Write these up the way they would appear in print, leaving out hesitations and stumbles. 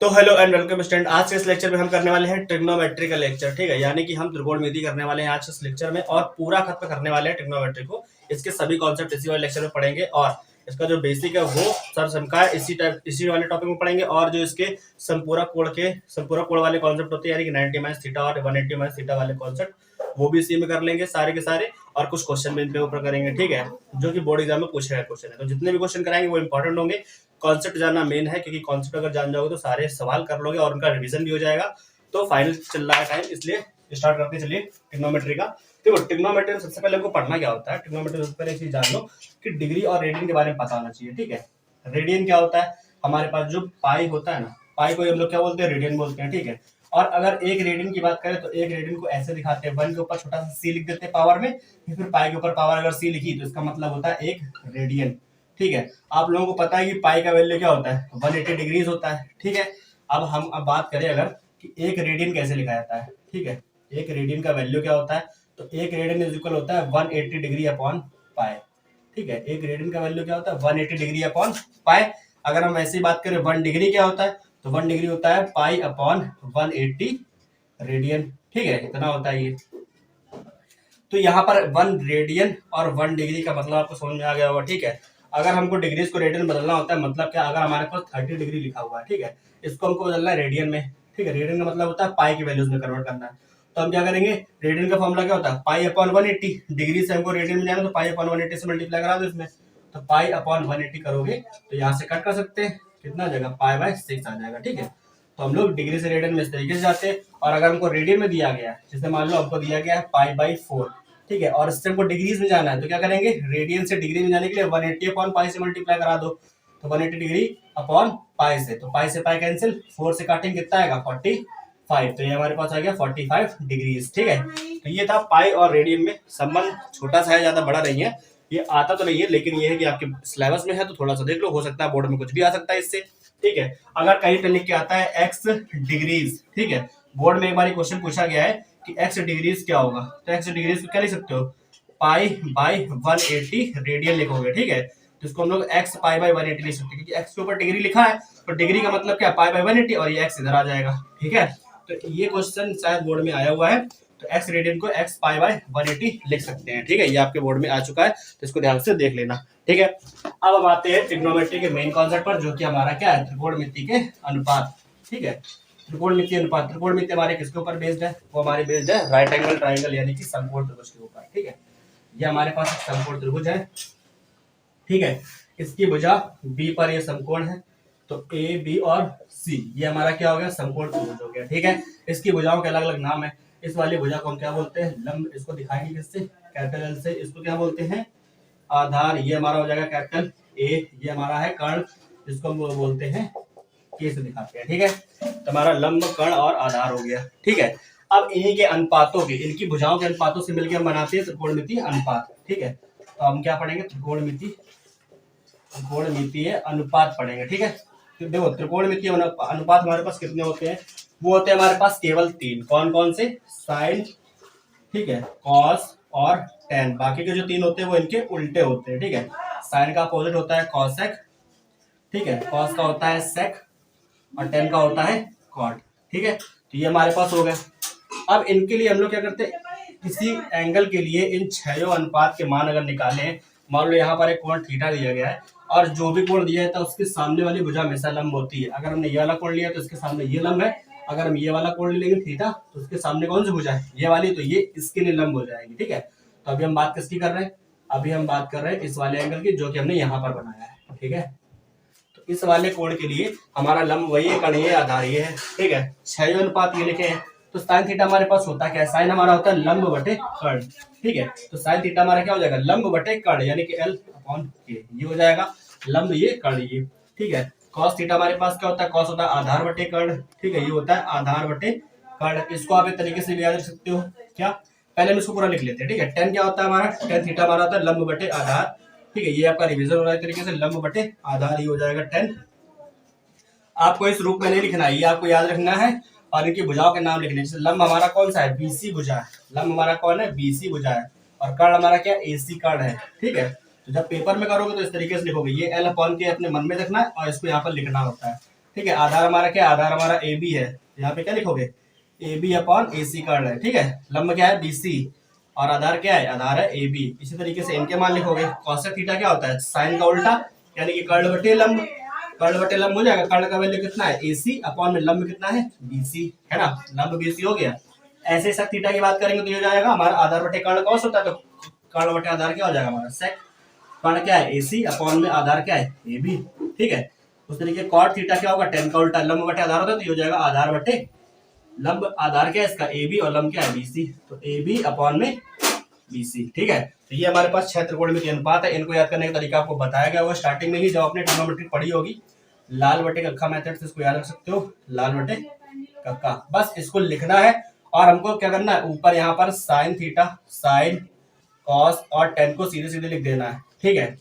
तो hello and welcome student. आज के इस लेक्चर में हम करने वाले हैं ट्रिग्नोमेट्री का लेक्चर। ठीक है, यानी कि हम त्रिकोणमिति करने वाले हैं आज इस लेक्चर में और पूरा खत्म करने वाले हैं ट्रिग्नोमेट्री को। इसके सभी कॉन्सेप्ट इसी वाले लेक्चर में पढ़ेंगे और इसका जो बेसिक है वो सर समका इसी वाले टॉपिक में पढ़ेंगे। और जो इसके संपूरा कोण वाले कॉन्सेप्ट होते हैं, यानी कि 90 माइनस थीटा और 180 माइनस थीटा वाले कॉन्सेप्ट, वो भी इसी में कर लेंगे सारे के सारे। और कुछ क्वेश्चन भी इनके ऊपर करेंगे, ठीक है, जो कि बोर्ड एग्जाम में पूछे गए क्वेश्चन है। तो जितने भी क्वेश्चन कराएंगे वो इंपॉर्टेंट होंगे। कॉन्सेप्ट जानना मेन है, क्योंकि कॉन्सेप्ट अगर जान जाओगे तो सारे सवाल कर लोगे और उनका रिवीजन भी हो जाएगा। तो फाइनल चल रहा है टाइम, इसलिए स्टार्ट करते चलिए ट्रिग्नोमेट्री का। देखो, ट्रिग्नोमेट्री में सबसे पहले हमको पढ़ना क्या होता है। ट्रिग्नोमेट्री सबसे पहले एक चीज जान लो कि डिग्री और रेडियन के बारे में पता होना चाहिए। ठीक है, रेडियन क्या होता है, हमारे पास जो पाई होता है ना, पाई को हम लोग क्या बोलते हैं, रेडियन बोलते हैं। ठीक है, और अगर एक रेडियन की बात करें तो एक रेडियन को ऐसे दिखाते हैं, 1 के ऊपर छोटा सा सी लिख देते हैं पावर में, फिर पाई के ऊपर पावर अगर सी लिखी तो इसका मतलब होता है एक रेडियन। ठीक है, आप लोगों को पता है कि पाई का वैल्यू क्या होता है, 180 डिग्रीज होता है। ठीक है, अब बात करें अगर कि एक रेडियन कैसे लिखा जाता है। ठीक है, एक रेडियन का वैल्यू क्या होता है, तो एक रेडियन इज इक्वल होता है 180 डिग्री अपॉन पाई। ठीक है, एक रेडियन का वैल्यू क्या होता है, 180 डिग्री अपॉन पाई। अगर हम ऐसी बात करें 1 डिग्री क्या होता है, तो 1 डिग्री होता है पाई अपॉन 180 रेडियन। ठीक है, इतना होता है ये। तो यहाँ पर 1 रेडियन और 1 डिग्री का मतलब आपको समझ में आ गया होगा। ठीक है, अगर हमको डिग्रीज को रेडियन बदलना होता है, मतलब क्या, अगर हमारे पास 30 डिग्री लिखा हुआ है, ठीक है, इसको हमको बदलना है रेडियन में। ठीक है, रेडियन का मतलब होता है पाई की वैल्यूज में कन्वर्ट करना है। तो हम क्या करेंगे, रेडियन का फॉर्मूला क्या होता है, पाई अपॉन 180। डिग्री से हमको रेडियन में जाना, तो पाई अपॉन 180 से मल्टीप्लाई करा दो इसमें, तो पाई अपॉन 180 करोगे तो यहाँ से कट कर सकते हैं, कितना आ जाएगा, पाई बाय 6 आ जाएगा। ठीक है, तो हम लोग डिग्री से रेडियन में इस तरीके से जाते हैं। और अगर हमको रेडियन में दिया गया है, जैसे मान लो हमको दिया गया है पाई बाई 4, ठीक है, और इससे हमको डिग्रीज में जाना है, तो क्या करेंगे, रेडियन से डिग्री में जाने के लिए 180 अपॉन पाई से मल्टीप्लाई करा दो, तो 180 डिग्री अपॉन पाई से, तो पाई से पाई कैंसिल, 4 से काटेंगे कितना आएगा 45, तो ये हमारे पास आ गया 45 डिग्रीज। ठीक है, तो ये था पाई और रेडियन में संबंध। छोटा सा है, ज्यादा बड़ा नहीं है, ये आता तो नहीं है, लेकिन ये है कि आपके सिलेबस में है तो थोड़ा सा देख लो, हो सकता है बोर्ड में कुछ भी आ सकता है इससे। ठीक है, अगर कहीं पे लिख के आता है एक्स डिग्रीज, ठीक है, बोर्ड में एक बार क्वेश्चन पूछा गया है कि एक्स डिग्रीज क्या होगा, तो एक्स डिग्रीज को क्या लिख सकते हो, पाई बाई 180 रेडियन लिखोगे। ठीक है, तो इसको हम लोग एक्स पाई बाई 180 लिख सकते हैं, क्योंकि एक्स के ऊपर डिग्री लिखा है, तो डिग्री का मतलब क्या, पाई बाई 180, और ये एक्स इधर आ जाएगा। ठीक है, तो ये क्वेश्चन शायद बोर्ड में आया हुआ है, तो एक्स रेडियन को एक्स पाई बाई 180 लिख सकते हैं। ठीक है, ये आपके बोर्ड में आ चुका है, तो इसको ध्यान से देख लेना। ठीक है, अब हम आते हैं ट्रिग्नोमेट्री के मेन कॉन्सेप्ट पर, जो कि हमारा क्या है, त्रिकोणमिति के अनुपात। ठीक है, त्रिकोणमिति अनुपात, त्रिकोणमिति हमारे किसके ऊपर बेस्ड है, वो हमारे बेस्ड है राइट एंगल ट्राइंगल, यानी कि समकोण त्रिभुज के ऊपर। ठीक है, ये हमारे पास एक समकोण त्रिभुज है। ठीक है, इसकी भुजा बी पर ये समकोण है, तो ए बी और सी ये हमारा क्या हो गया, समकोण त्रिभुज हो गया। ठीक है, इसकी भुजाओं के अलग अलग नाम है। इस वाली भुजा को हम क्या बोलते हैं, लंब, इसको दिखाएंगे किससे, कैपिटल एल से, इसको क्या बोलते हैं, आधार, ये हमारा हो जाएगा कैपिटल ए, ये हमारा है कर्ण, जिसको हम बोलते हैं के से दिखाते हैं। ठीक है, तो हमारा लंब, कर्ण और आधार हो गया। ठीक है, अब इन्हीं के अनुपातों के, इनकी भुजाओं के अनुपातों से मिलकर हम बनाते हैं त्रिकोणमिति अनुपात। ठीक है, तो हम क्या पढ़ेंगे, त्रिकोणमितीय अनुपात पढ़ेंगे। ठीक है, तो देखो त्रिकोणमितीय अनुपात हमारे पास कितने होते हैं, वो होते हैं हमारे पास केवल 3। कौन कौन से, साइन, ठीक है, कॉस और टेन। बाकी के जो 3 होते हैं वो इनके उल्टे होते हैं। ठीक है, साइन का अपोजिट होता है कॉसेक, ठीक है, कॉस का होता है सेक, और टेन का होता है कॉट। ठीक है, तो ये हमारे पास हो गए। अब इनके लिए हम लोग क्या करते हैं, किसी एंगल के लिए इन 6 अनुपात के मान अगर निकालें, मान लो यहाँ पर एक कोण थीटा दिया गया है, और जो भी कोण दिया है उसके सामने वाली भुजा हमेशा लंब होती है। अगर हमने ये वाला कोण लिया तो इसके सामने ये लंब है, अगर हम ये वाला कोण लेंगे थीटा, तो उसके सामने कौन सी भुजा है, ये वाली, तो ये इसके लिए लंब हो जाएगी। ठीक है, तो अभी हम बात किसकी कर रहे हैं, अभी हम बात कर रहे हैं इस वाले एंगल की, जो कि हमने यहाँ पर बनाया है। ठीक है, तो इस वाले कोण के लिए हमारा लंब वही है, कर्ण ये, आधार ये है। ठीक है, 6 अनुपात ये लिखे हैं, तो साइन थीटा हमारे पास होता है क्या, साइन हमारा होता है लंब बटे कर्ण। ठीक है, तो साइन थीटा हमारा क्या हो जाएगा, लंब बटे कर्ण, यानी कि एल अपॉन के, ये हो जाएगा लंब ये, कर्ण ये। ठीक है, कॉस थीटा हमारे पास क्या होता है, कॉस होता है आधार बटे कर्ण। ठीक है, ये होता है आधार बटे कर्ण। इसको आप एक तरीके से भी याद रख सकते हो, क्या, पहले हम इसको पूरा लिख लेते हैं। ठीक है, टेन क्या होता है हमारा, टेन थीटा हमारा होता है लंब बटे आधार। ठीक है, ये आपका रिवीजन हो रहा है तरीके से, लंब बटे आधार, ये हो जाएगा 10। आपको इस रूप में नहीं लिखना है, ये आपको याद रखना है, और इनकी भुजाओं के नाम लिखने। जैसे लंब हमारा कौन सा है, बीसी भुजा है, लंब हमारा कौन है, बीसी भुजा है, और कर्ण हमारा क्या, एसी कर्ण है। ठीक है, तो जब पेपर में करोगे तो इस तरीके से लिखोगे, ये एल अपॉन के अपने मन में रखना है, और इसको यहाँ पर लिखना होता है। ठीक है। आधार हमारा क्या है, आधार हमारा ए बी है, यहाँ पे क्या लिखोगे, ए बी अपॉन ए सी कर्ण है, ठीक है। लंब क्या है, बी सी, और आधार क्या है, आधार है ए बी। इसी तरीके से इनके मान लिखोगे। कॉसेक थीटा क्या होता है, साइन का उल्टा, यानी कि कर्ण बटे लंब, कर्ण बटे लंब हो जाएगा। कर्ण का वैल्यू कितना है, ए सी, अपॉन में लंब कितना है, बी सी, है ना, लंब बी सी हो गया। ऐसे सेक थीटा की बात करेंगे तो ये हो जाएगा हमारा आधार बटे कर्ण कॉस होता है, तो कर्ण बटे आधार क्या हो जाएगा हमारा सेक। कर्ण क्या है, ए सी, अपॉन में आधार क्या है, ए बी, ठीक है। उस तरीके कॉट थीटा क्या होगा, टेन का उल्टा, लंब बटे आधार होता है, तो ये हो जाएगा आधार बटे लंब। आधार क्या है इसका, ए बी, और लंब क्या है, बी सी, तो ए बी अपॉन में बी सी, ठीक है। तो ये हमारे पास 6 त्रिकोणमिति अनुपात है। इनको याद करने का तरीका आपको बताया गया होगा स्टार्टिंग में ही, जब आपने ट्रिग्नोमेट्री पढ़ी होगी। लाल बटे कक्का मेथड से इसको याद रख सकते हो, लाल बटे कक्का, बस इसको लिखना है। और हमको क्या करना है, ऊपर यहाँ पर साइन थीटा, साइन, कॉस और टेन को सीधे सीधे लिख देना है, ठीक है।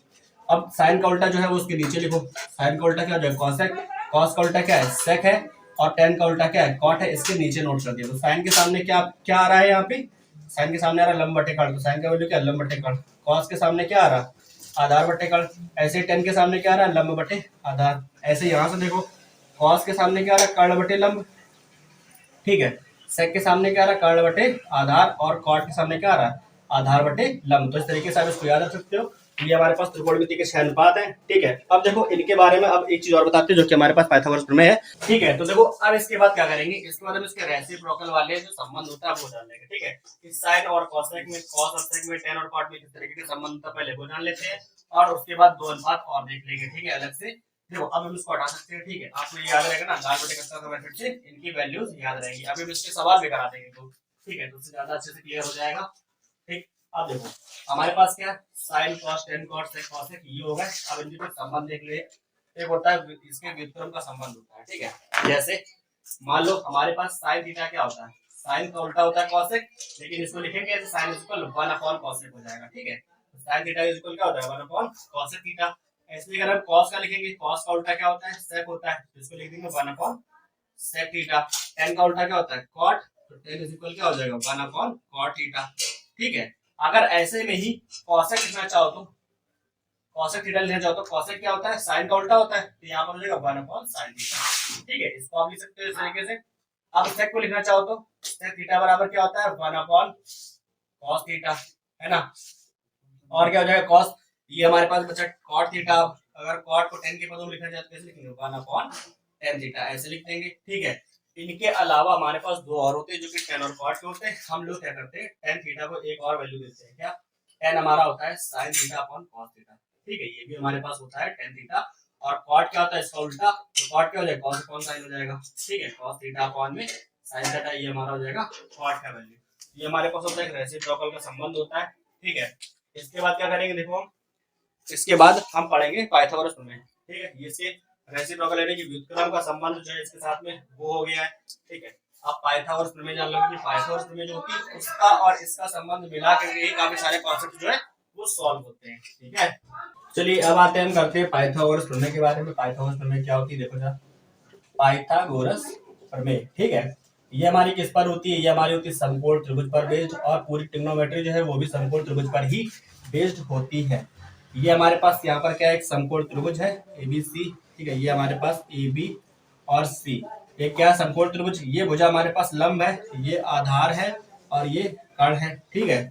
अब साइन का उल्टा जो है वो उसके नीचे लिखो। साइन का उल्टा क्या हो जाएगा, कॉसेक, कॉस का उल्टा क्या है, सेक है, और टेन का उल्टा क्या है, कॉट है, इसके नीचे नोट कर दिया। तो साइन के सामने क्या क्या आ रहा है, यहाँ पे साइन के सामने आ रहा है लंब बटे कर्ण, तो साइन का वैल्यू क्या है, लंब बटे कर्ण। कॉस के सामने क्या आ रहा है, आधार बटे कर्ण। ऐसे टेन के सामने क्या आ रहा है, लंब बटे आधार। ऐसे यहाँ से देखो, कॉस के सामने क्या आ रहा है, कर्ण बटे लंब, ठीक है। सेक के सामने क्या आ रहा है, कर्ण बटे आधार, और कॉट के सामने क्या आ रहा है, आधार बटे लंब। तो इस तरीके से आप इसको याद रख सकते हो। ये हमारे पास त्रिकोणमिति के 6 अनुपात है, ठीक है। अब देखो इनके बारे में अब एक चीज और बताते हैं, जो कि हमारे पास पाइथागोरस प्रमेय है, ठीक है। तो देखो अब इसके बाद क्या करेंगे, इसके बाद हम इसके रेसिप्रोकल वाले जो संबंध होता है वो जान लेंगे, ठीक है। इस साइन और कॉसेक में, कॉस और सेक में, टेन और कॉट में किस तरीके के संबंध था पहले वो जान लेते हैं, और उसके बाद 2 अनुपात और देख लेंगे, ठीक है, अलग से। देखो अब हम इसको हटा सकते हैं, ठीक है। आपको याद रहेगा ना, लाल बटे कक्का का मेथड से इनकी वैल्यूज याद रहेंगी। अभी हम इसके सवाल भी करा देंगे, तो ठीक है, तो उससे ज्यादा अच्छे से क्लियर हो जाएगा, ठीक। अब देखो हमारे पास क्या, sine cos tan cot sec cosec ये हो गए। अब इनके कुछ संबंध देख ले। एक होता है इसके व्युत्क्रम का संबंध होता है, ठीक है। जैसे मान लो हमारे पास साइन थीटा क्या होता है, साइन का उल्टा होता है कॉसेक, लेकिन इसको लिखेंगे ऐसे, साइन इक्वल 1 अपॉन कॉसेक हो जाएगा, ठीक है। साइन थीटा इक्वल क्या होता है, 1 अपॉन कॉसेक थीटा। ऐसे अगर हम कॉस का लिखेंगे, कॉस का उल्टा क्या होता है, सेक होता है, इसको लिख देंगे 1 अपॉन सेक थीटा। टेन का उल्टा क्या होता है, कॉट, तो टेन इक्वल क्या हो जाएगा, 1 अपॉन कॉट थीटा, ठीक है। अगर ऐसे में ही कॉसेक लिखना चाहो तो, कॉसेक थीटा लिखना चाहो तो कॉसेक क्या होता है, साइन का उल्टा होता है, तो यहाँ पर हो जाएगा 1 अपॉन साइन थीटा, ठीक है। इसको आप लिख सकते हो इस तरीके से। अब सेक को लिखना चाहो तो सेक थीटा बराबर क्या होता है, 1 अपॉन कॉस थीटा, है ना। और क्या हो जाएगा, कॉस, ये हमारे पास बचा कॉट थीटा। अगर कॉट को टेन के पदों में लिखना चाहते कैसे लिखेंगे, 1 अपॉन टेन थीटा, ऐसे लिख देंगे, ठीक है। इनके अलावा हमारे पास 2 और होते हैं, जो कि टेन और कॉट के होते हैं। हम लोग क्या करते हैं, टेन थीटा को एक और वैल्यू देते हैं, क्या, टेन हमारा होता है sine theta upon cos theta, ठीक है। ये भी हमारे पास होता है टेन थीटा। और कॉट क्या होता है, इसका उल्टा, तो कॉट क्या हो जाएगा, कॉस अपॉन साइन हो जाएगा, ठीक है। कॉस थीटा अपॉन में साइन थीटा, ये हमारा हो जाएगा कॉट का वैल्यू। ये हमारे पास होता है रेसिप्रोकल का संबंध होता है, ठीक है। इसके बाद क्या करेंगे, देखो इसके बाद हम पढ़ेंगे पाइथागोरस प्रमेय, ठीक है। ये रेसिप्रोकल यानी कि व्युत्क्रम का संबंध जो है इसके साथ में वो हो गया है, ठीक है। अब पाइथागोरस प्रमेय जान लो कि पाइथागोरस प्रमेय जो होती है उसका और इसका संबंध मिला करके ही काफी सारे कॉन्सेप्ट जो है वो सॉल्व होते हैं, ठीक है। चलिए अब आते हैं, हम करते हैं पाइथागोरस प्रमेय के बारे में। पाइथागोरस प्रमेय क्या होती है, देखो जरा, पाइथागोरस प्रमेय, ठीक है। ये हमारी किस पर होती है, ये हमारी होती है समकोण त्रिभुज पर बेस्ड, और पूरी ट्रिग्नोमेट्री जो है वो भी समकोण त्रिभुज पर ही बेस्ड होती है। ये हमारे पास यहाँ पर क्या है, एक समकोण त्रिभुज है ABC, ठीक है। ये हमारे पास AB और C, ये क्या है, समकोण त्रिभुज। ये भुजा हमारे पास लंब है, ये आधार है, और ये कर्ण है, ठीक है।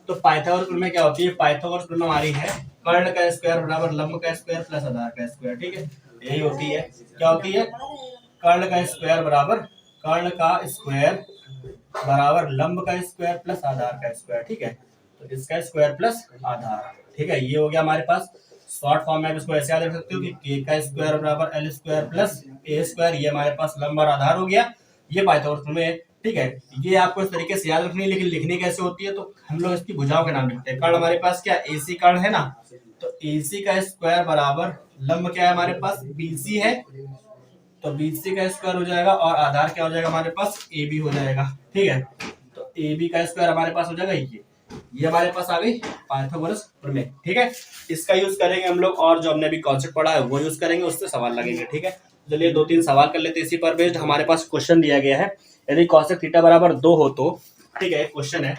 तो पाइथागोरस प्रमेय क्या होती है, पाइथागोरस प्रमेय हमारी है कर्ण का स्क्वायर बराबर लंब का स्क्वायर प्लस आधार का स्क्वायर, ठीक है। यही होती है, क्या होती है, कर्ण का स्क्वायर बराबर, कर्ण का स्क्वायर बराबर लंब का स्क्वायर प्लस आधार का स्क्वायर, ठीक है। तो इसका स्क्वायर प्लस आधार, ठीक है। ये हो गया हमारे पास शॉर्ट फॉर्म में। आप इसको ऐसे याद रख सकते हो कि k का स्क्वायर बराबर l square plus a square, ये हमारे पास लंब और आधार हो गया। ये पाइथागोरस प्रमेय है, ठीक है। ये आपको इस तरीके से याद रखनी है, लेकिन लिखनी कैसे होती है, तो हम लोग इसकी भुजाओं के नाम लिखते हैं। कर्ण हमारे पास क्या, AC कर्ण है ना, तो AC का स्क्वायर बराबर लंब क्या है हमारे पास, BC है, तो BC का स्क्वायर हो जाएगा, और आधार क्या हो जाएगा हमारे पास, AB हो जाएगा, ठीक है। तो AB का स्क्वायर हमारे पास हो जाएगा ये हमारे पास आ गई पाइथागोरस प्रमेय, ठीक है। इसका यूज करेंगे हम लोग, और जो हमने अभी कॉन्सेप्ट पढ़ा है वो यूज करेंगे, उससे सवाल लगेंगे, ठीक है। चलिए 2-3 सवाल कर लेते हैं इसी पर बेस्ड। हमारे पास क्वेश्चन दिया गया है, यदि कॉसेक थीटा बराबर 2 हो तो, ठीक है, क्वेश्चन है,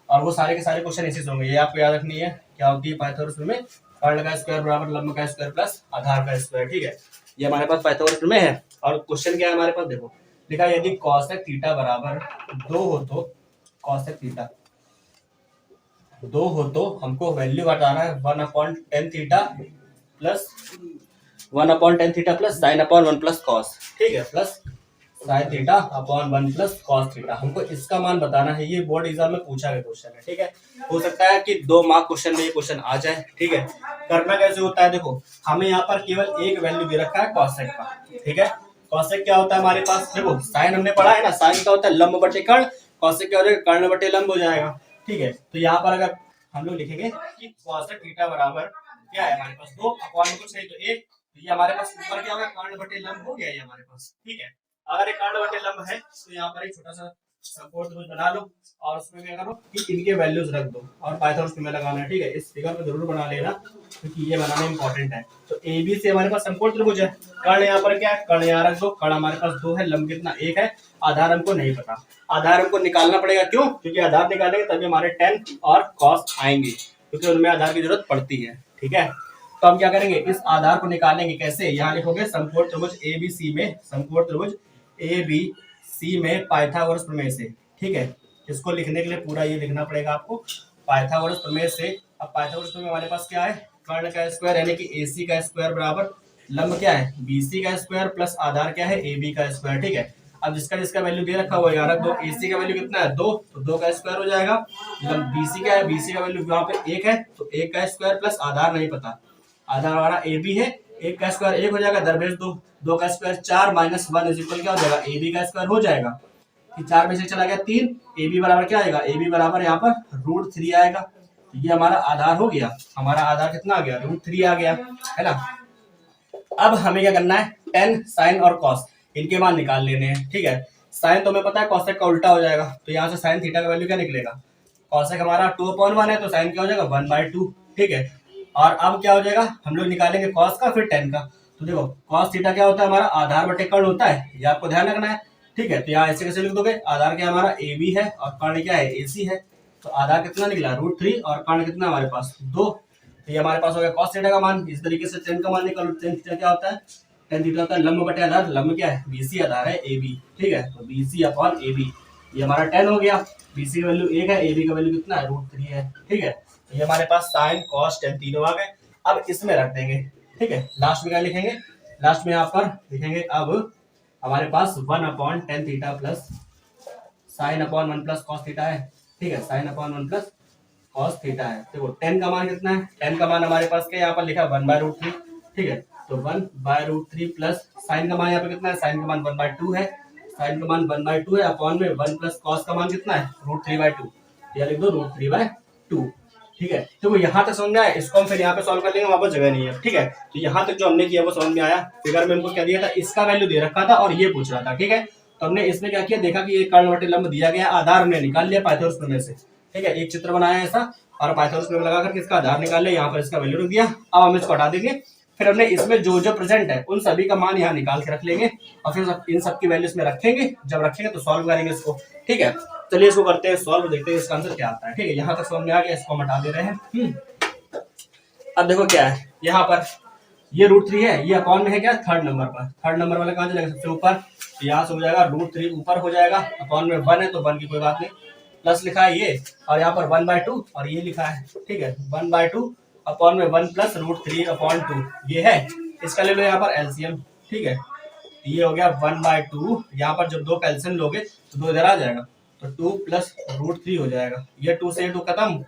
और वो सारे के सारे क्वेश्चन इसी से होंगे। ये आपको याद रखनी है, क्या होती है पाइथागोरस प्रमेय, कर्ण का स्क्वायर बराबर लंब का स्क्वायर प्लस आधार का स्क्वायर, ठीक है। ये हमारे पास पाइथागोरस प्रमेय है। और क्वेश्चन क्या है हमारे पास, देखो लिखा है यदि कॉसेक थीटा बराबर 2 हो तो कॉसेक थीटा 2 हो तो हमको वैल्यू बताना है 1/10 theta plus 1/10 theta plus sine upon 1 plus cos, ठीक है, plus sine theta upon 1 plus cos theta. हमको इसका मान बताना है, ये बोर्ड एग्जाम में पूछा गया क्वेश्चन है, ठीक है। हो सकता है कि 2 मार्क क्वेश्चन में ये क्वेश्चन आ जाए, ठीक है। करना कैसे होता है, देखो हमें यहाँ पर केवल एक वैल्यू दे रखा है कॉसेक का, ठीक है। कॉसेक क्या होता है हमारे पास, देखो साइन हमने पढ़ा है ना, साइन क्या होता है लंब बटे कर्ण, कॉसेक क्या हो जाएगा कर्ण बटे लंब हो जाएगा, ठीक है। तो यहाँ पर अगर हम लोग लिखेंगे कि कॉसेक थीटा बराबर क्या है हमारे पास 2 अपॉन में कुछ नहीं तो 1, तो ये हमारे पास ऊपर क्या होगा कर्ण बटे लंब हो गया ये हमारे पास, ठीक है। अगर एक कर्ण बटे लंब है तो यहाँ पर एक छोटा सा सपोर्ट त्रिभुज बना लो और उसमें क्या करो कि इनके वैल्यूज रख दो और पाइथन में लगाना है, ठीक है। इस फिगर में जरूर बना लेना क्योंकि ये बनाना इंपॉर्टेंट है। तो ए बी से हमारे पास समकोण त्रिभुज है, कर्ण यहाँ पर क्या है, कर्ण यहाँ रख दो, कर्ण हमारे पास 2 है, लंब कितना 1 है, आधार हमको नहीं पता, आधार हमको निकालना पड़ेगा, क्यों, क्योंकि आधार निकालेंगे तभी हमारे टेन और कॉस आएंगे, क्योंकि उनमें आधार की जरूरत पड़ती है, ठीक है। तो हम क्या करेंगे, इस आधार को निकालेंगे कैसे, यहाँ लिखोगे समकोण त्रिभुज ए बी सी में, समकोण त्रिभुज ए बी सी में पाइथागोरस प्रमेय से, ठीक है। इसको लिखने के लिए पूरा ये लिखना पड़ेगा आपको, पाइथागोरस प्रमेय से। अब पाइथागोरस प्रमेय हमारे पास क्या है, कर्ण का स्क्वायर यानी कि AC का स्क्वायर बराबर लंब क्या है BC का स्क्वायर प्लस आधार क्या है AB का स्क्वायर, ठीक है। अब जिसका जिसका वैल्यू दे रखा हुआ है, दो AC का वैल्यू कितना है 2, तो 2 का स्क्वायर हो जाएगा, लंब BC का है, BC का वैल्यू यहाँ पे 1 है, तो 1 का स्क्वायर प्लस आधार नहीं पता, आधार हमारा AB है, 1 का स्क्वायर 1 हो जाएगा, दरबेश 2, 2 का स्क्वायर 4 माइनस 1 इज इक्वल क्या हो जाएगा AB का स्क्वायर हो जाएगा, कि 4 में से चला गया 3, AB बराबर क्या आएगा, AB बराबर यहाँ पर √3 आएगा, तो ये हमारा आधार हो गया, हमारा आधार कितना आ गया √3 आ गया, है ना। अब हमें क्या करना है, टेन साइन और कॉस इनके मान निकाल लेने हैं, ठीक है। साइन तो हमें पता है कॉसेक का उल्टा हो जाएगा, तो यहाँ से साइन थीटा का वैल्यू क्या निकलेगा, कॉसेक हमारा 2/1 है तो साइन क्या हो जाएगा 1/2, ठीक है। और अब क्या हो जाएगा, हम लोग निकालेंगे कॉस का फिर टेन का, तो देखो कॉस थीटा क्या होता है हमारा आधार बटे कर्ण होता है, ये आपको ध्यान रखना है, ठीक है। तो यहाँ ऐसे कैसे लिख दोगे, आधार क्या हमारा AB है और कर्ण क्या है AC है, तो आधार कितना निकला √3 और कर्ण कितना हमारे पास 2, तो ये हमारे पास हो गया cos थीटा का मान। इस तरीके से tan का मान निकालो, tan थीटा क्या होता है, tan थीटा होता है लंब बटे आधार, लंब क्या है BC आधार है AB, ठीक है, तो BC अपॉन AB, ये हमारा tan हो गया, BC की वैल्यू 1 है, AB का वैल्यू कितना है √3 है, ठीक है। तो ये हमारे पास sin cos tan तीनों आ गए, अब इसमें रख देंगे, ठीक है। लास्ट में क्या लिखेंगे, लास्ट में यहाँ पर लिखेंगे अब हमारे पास 1/10 theta plus sine upon 1 plus cos theta है, ठीक है, sine upon 1 plus cos theta है। देखो tan का मान कितना है, tan का मान हमारे पास क्या यहाँ पर लिखा है 1/√3, ठीक है, तो 1/√3 प्लस साइन का मान यहाँ पे कितना है, साइन का मान 1/2 है, साइन का मान 1/2 है, अपॉन में 1 प्लस कॉस का मान कितना है √3/2, यह लिख दो √3/2, ठीक है। तो वो यहाँ तक समझ में आया, इसको हम फिर यहाँ पे सॉल्व कर लेंगे, वहां पर जगह नहीं है, ठीक है। तो यहाँ तक जो हमने किया वो समझ में आया, फिगर में हमको क्या दिया था, इसका वैल्यू दे रखा था और ये पूछ रहा था, ठीक है। तो हमने इसमें क्या किया, देखा कि ये कर्ण बटे लंब दिया गया, आधार हमने निकाल लिया पाइथागोरस प्रमेय से, ठीक है, एक चित्र बनाया ऐसा और पाइथागोरस प्रमेय लगा करके इसका आधार निकाल लिया, यहाँ पर इसका वैल्यू रख दिया। अब हम इसको हटा देंगे, फिर हमने इसमें जो जो प्रेजेंट है उन सभी का मान यहाँ निकाल के रख लेंगे और फिर इन सब की वैल्यू इसमें रखेंगे, जब रखेंगे तो सॉल्व करेंगे इसको, ठीक है। चलिए इसको करते हैं सॉल्व, देखते हैं इसका आंसर क्या आता है, ठीक है। यहाँ तक समझ में आ गया, इसको हम हटा दे रहे हैं। अब देखो क्या है, यहाँ पर ये √3 है, ये अपॉन में है क्या थर्ड नंबर पर, थर्ड नंबर वाला कहाँ चलेगा सबसे ऊपर, तो यहाँ से हो जाएगा √3 ऊपर हो जाएगा, अपॉन में 1 है तो 1 की कोई बात नहीं, प्लस लिखा है ये और यहाँ पर 1/2 और ये लिखा है, ठीक है, 1/2 अपॉन में 1 प्लस √3/2 ये है, इसका ले लो यहाँ पर एलसीएम, ठीक है। ये हो गया 1/2, यहाँ पर जब 2 का एलसीएम लोगे तो 2 इधर आ जाएगा, तो 2 प्लस √3 हो जाएगा, ये 2 से 2 खत्म,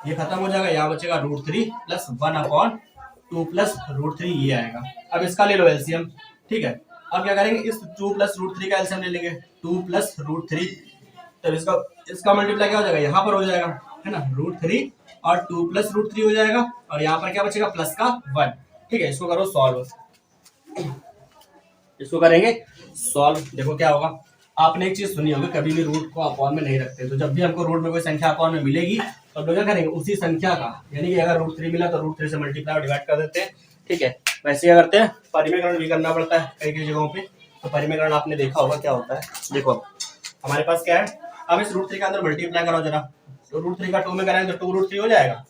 ये खत्म हो जाएगा, यहाँ बचेगा √3 प्लस 1/2 प्लस √3 ये आएगा। अब इसका ले लो एलसीएम, ठीक है। अब क्या करेंगे, इस 2 प्लस √3 का एलसीएम ले लेंगे, 2 प्लस √3, तब इसका मल्टीप्लाई क्या हो जाएगा, यहाँ पर हो जाएगा, है ना, √3 और 2 प्लस √3 हो जाएगा और यहाँ पर क्या बचेगा प्लस का 1, ठीक है। इसको करो सॉल्व, इसको करेंगे सॉल्व, देखो क्या होगा। आपने एक चीज सुनी होगी, कभी भी रूट को अपॉन में नहीं रखते, तो जब भी हमको रूट में कोई संख्या अपॉन में मिलेगी तो हम लोग क्या करेंगे, उसी संख्या का, यानी कि अगर √3 मिला तो √3 से मल्टीप्लाई और डिवाइड कर देते हैं, ठीक है। वैसे क्या करते हैं, परिमेयकरण भी करना पड़ता है कई कई जगहों पे, तो परिमेयकरण आपने देखा होगा क्या होता है। देखो हमारे पास क्या है, अब इस √3 के अंदर मल्टीप्लाई करो जरा, तो √3 का 2 में कराएंगे तो 2√3 हो जाएगा,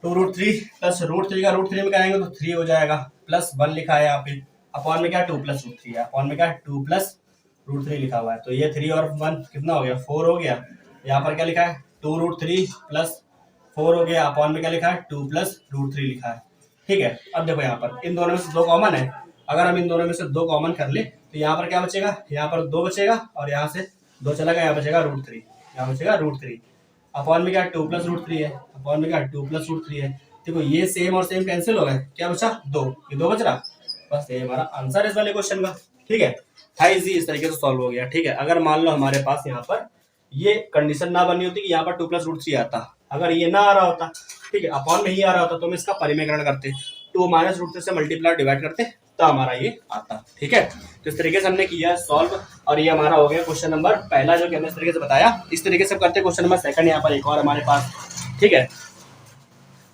2√3 प्लस √3 का √3 में कराएंगे तो 3 हो जाएगा, प्लस 1 लिखा है यहाँ पे, अपॉन में क्या 2+√3 है, अपॉन में क्या 2+√3 लिखा हुआ है, तो ये 3 और 1 कितना हो गया 4 हो गया। यहाँ पर क्या लिखा है 2√3+4 हो गया, अपॉन में क्या लिखा है 2+√3 लिखा है। ठीक है, अब देखो यहाँ पर इन दोनों में से 2 कॉमन है, अगर हम इन दोनों में से 2 कॉमन कर ले तो यहाँ पर क्या बचेगा, यहाँ पर 2 बचेगा और यहाँ से 2 चला गया, यहाँ बचेगा √3, यहाँ बचेगा √3। अपॉन में क्या 2+√3 है, अपॉन में क्या 2+√3 है। देखो ये सेम और सेम कैंसिल हो गए, क्या बचा 2, ये 2 बच रहा, बस ये हमारा आंसर है इस वाले क्वेश्चन का। ठीक है, है इजी, इस तरीके से सॉल्व हो गया। ठीक है, अगर मान लो हमारे पास यहाँ पर ये कंडीशन ना बनी होती कि यहाँ पर 2+√3 आता, अगर ये ना आ रहा होता, ठीक है, अपॉन में ही आ रहा होता, तो हम इसका परिमेयकरण करते, 2 -√3 से मल्टीप्लाई डिवाइड करते तो हमारा ये आता। ठीक है, तो इस तरीके से हमने किया सॉल्व और ये हमारा हो गया क्वेश्चन नंबर पहला जो कि हमने इस तरीके से बताया। इस तरीके से करते क्वेश्चन नंबर सेकंड, यहाँ पर एक और हमारे पास, ठीक है,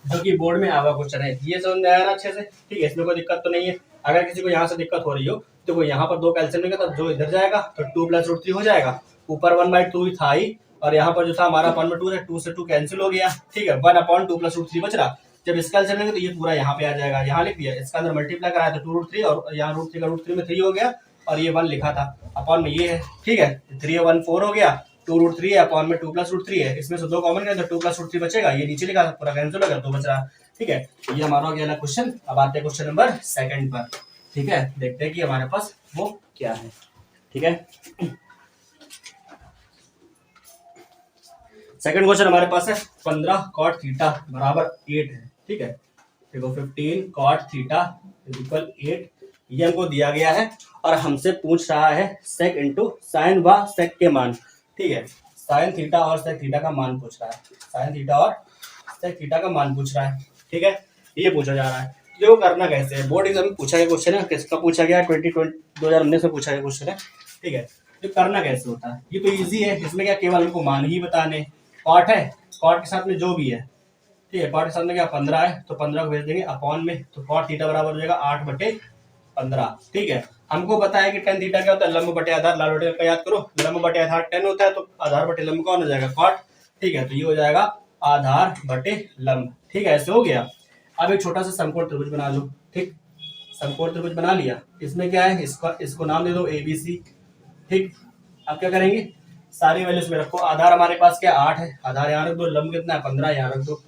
जो कि बोर्ड में आवा क्वेश्चन है, ये समझ में आया ना अच्छे से। ठीक है, इसमें कोई दिक्कत तो नहीं है। अगर किसी को यहाँ से दिक्कत हो रही हो तो वो यहाँ पर 2 कैल्सियम लेगा, तो जो इधर जाएगा तो 2+√3 हो जाएगा, ऊपर 1/2 था ही, और यहाँ पर जो था हमारा 1/2 है, 2 से 2 कैंसिल हो गया। ठीक है, 1/2+√3 बच रहा। जब इसका कैल्सियम लेंगे तो ये पूरा यहाँ पे आ जाएगा, यहाँ लिख दिया, इसका अंदर मल्टीप्लाई कराया तो 2√3 और यहाँ √3 का √3 में 3 हो गया, और ये 1 लिखा था, अपॉन में ये है। ठीक है, 3 1 4 हो गया, 2√3 है, अपॉन में 2+√3 है, इसमें से 2 कॉमन करें तो 2+√3 बचेगा, ये नीचे लिखा था पूरा कैंसिल हो गया, 2 बच रहा। ठीक है, ये हमारा हो गया क्वेश्चन। अब आते हैं क्वेश्चन नंबर सेकंड पर। ठीक है, देखते हैं कि हमारे पास वो क्या है। ठीक है, सेकंड क्वेश्चन हमारे पास है 15 cot थीटा बराबर 8 है। ठीक है, देखो 15 cot थीटा इक्वल 8, ये हमको दिया गया है और हमसे पूछ रहा है सेक इंटू साइन व सेक के मान। ठीक है, साइन थीटा और सेक थीटा का मान पूछ रहा है, साइन थीटा और सेक थीटा का मान पूछ रहा है। ठीक है, ये पूछा जा रहा है। जो करना कैसे है, बोर्ड एग्जाम में पूछा गया क्वेश्चन है, किसका पूछा गया 2019 में पूछा गया क्वेश्चन है। ठीक है, तो करना कैसे होता है, ये तो इजी है, इसमें क्या केवल हमको मान ही बताने। कॉट है, कॉट के साथ में जो भी है, ठीक है, कॉट के साथ में क्या 15 है तो 15 को भेज देंगे अपॉन में, तो कॉट थीटा बराबर हो जाएगा 8/15। ठीक है, हमको पता है कि टेन थीटा क्या होता है, लंब बटे आधार, लाल बटे का याद करो, लंब बटे आधार 10 होता है, तो आधार बटे लंब कौन हो जाएगा कॉट। ठीक है, तो ये हो जाएगा आधार बटे लंब। ठीक है, ऐसे हो गया। अब एक छोटा सा समकोण त्रिभुज बना लो। ठीक, समकोण त्रिभुज बना लिया, इसमें क्या है, इसको नाम दे दो ABC। ठीक, अब क्या करेंगे, सारी वैल्यूज में रखो, आधार हमारे पास क्या 8 है, आधार यहाँ रख दो, लंब कितना है 15 यहाँ रख दो।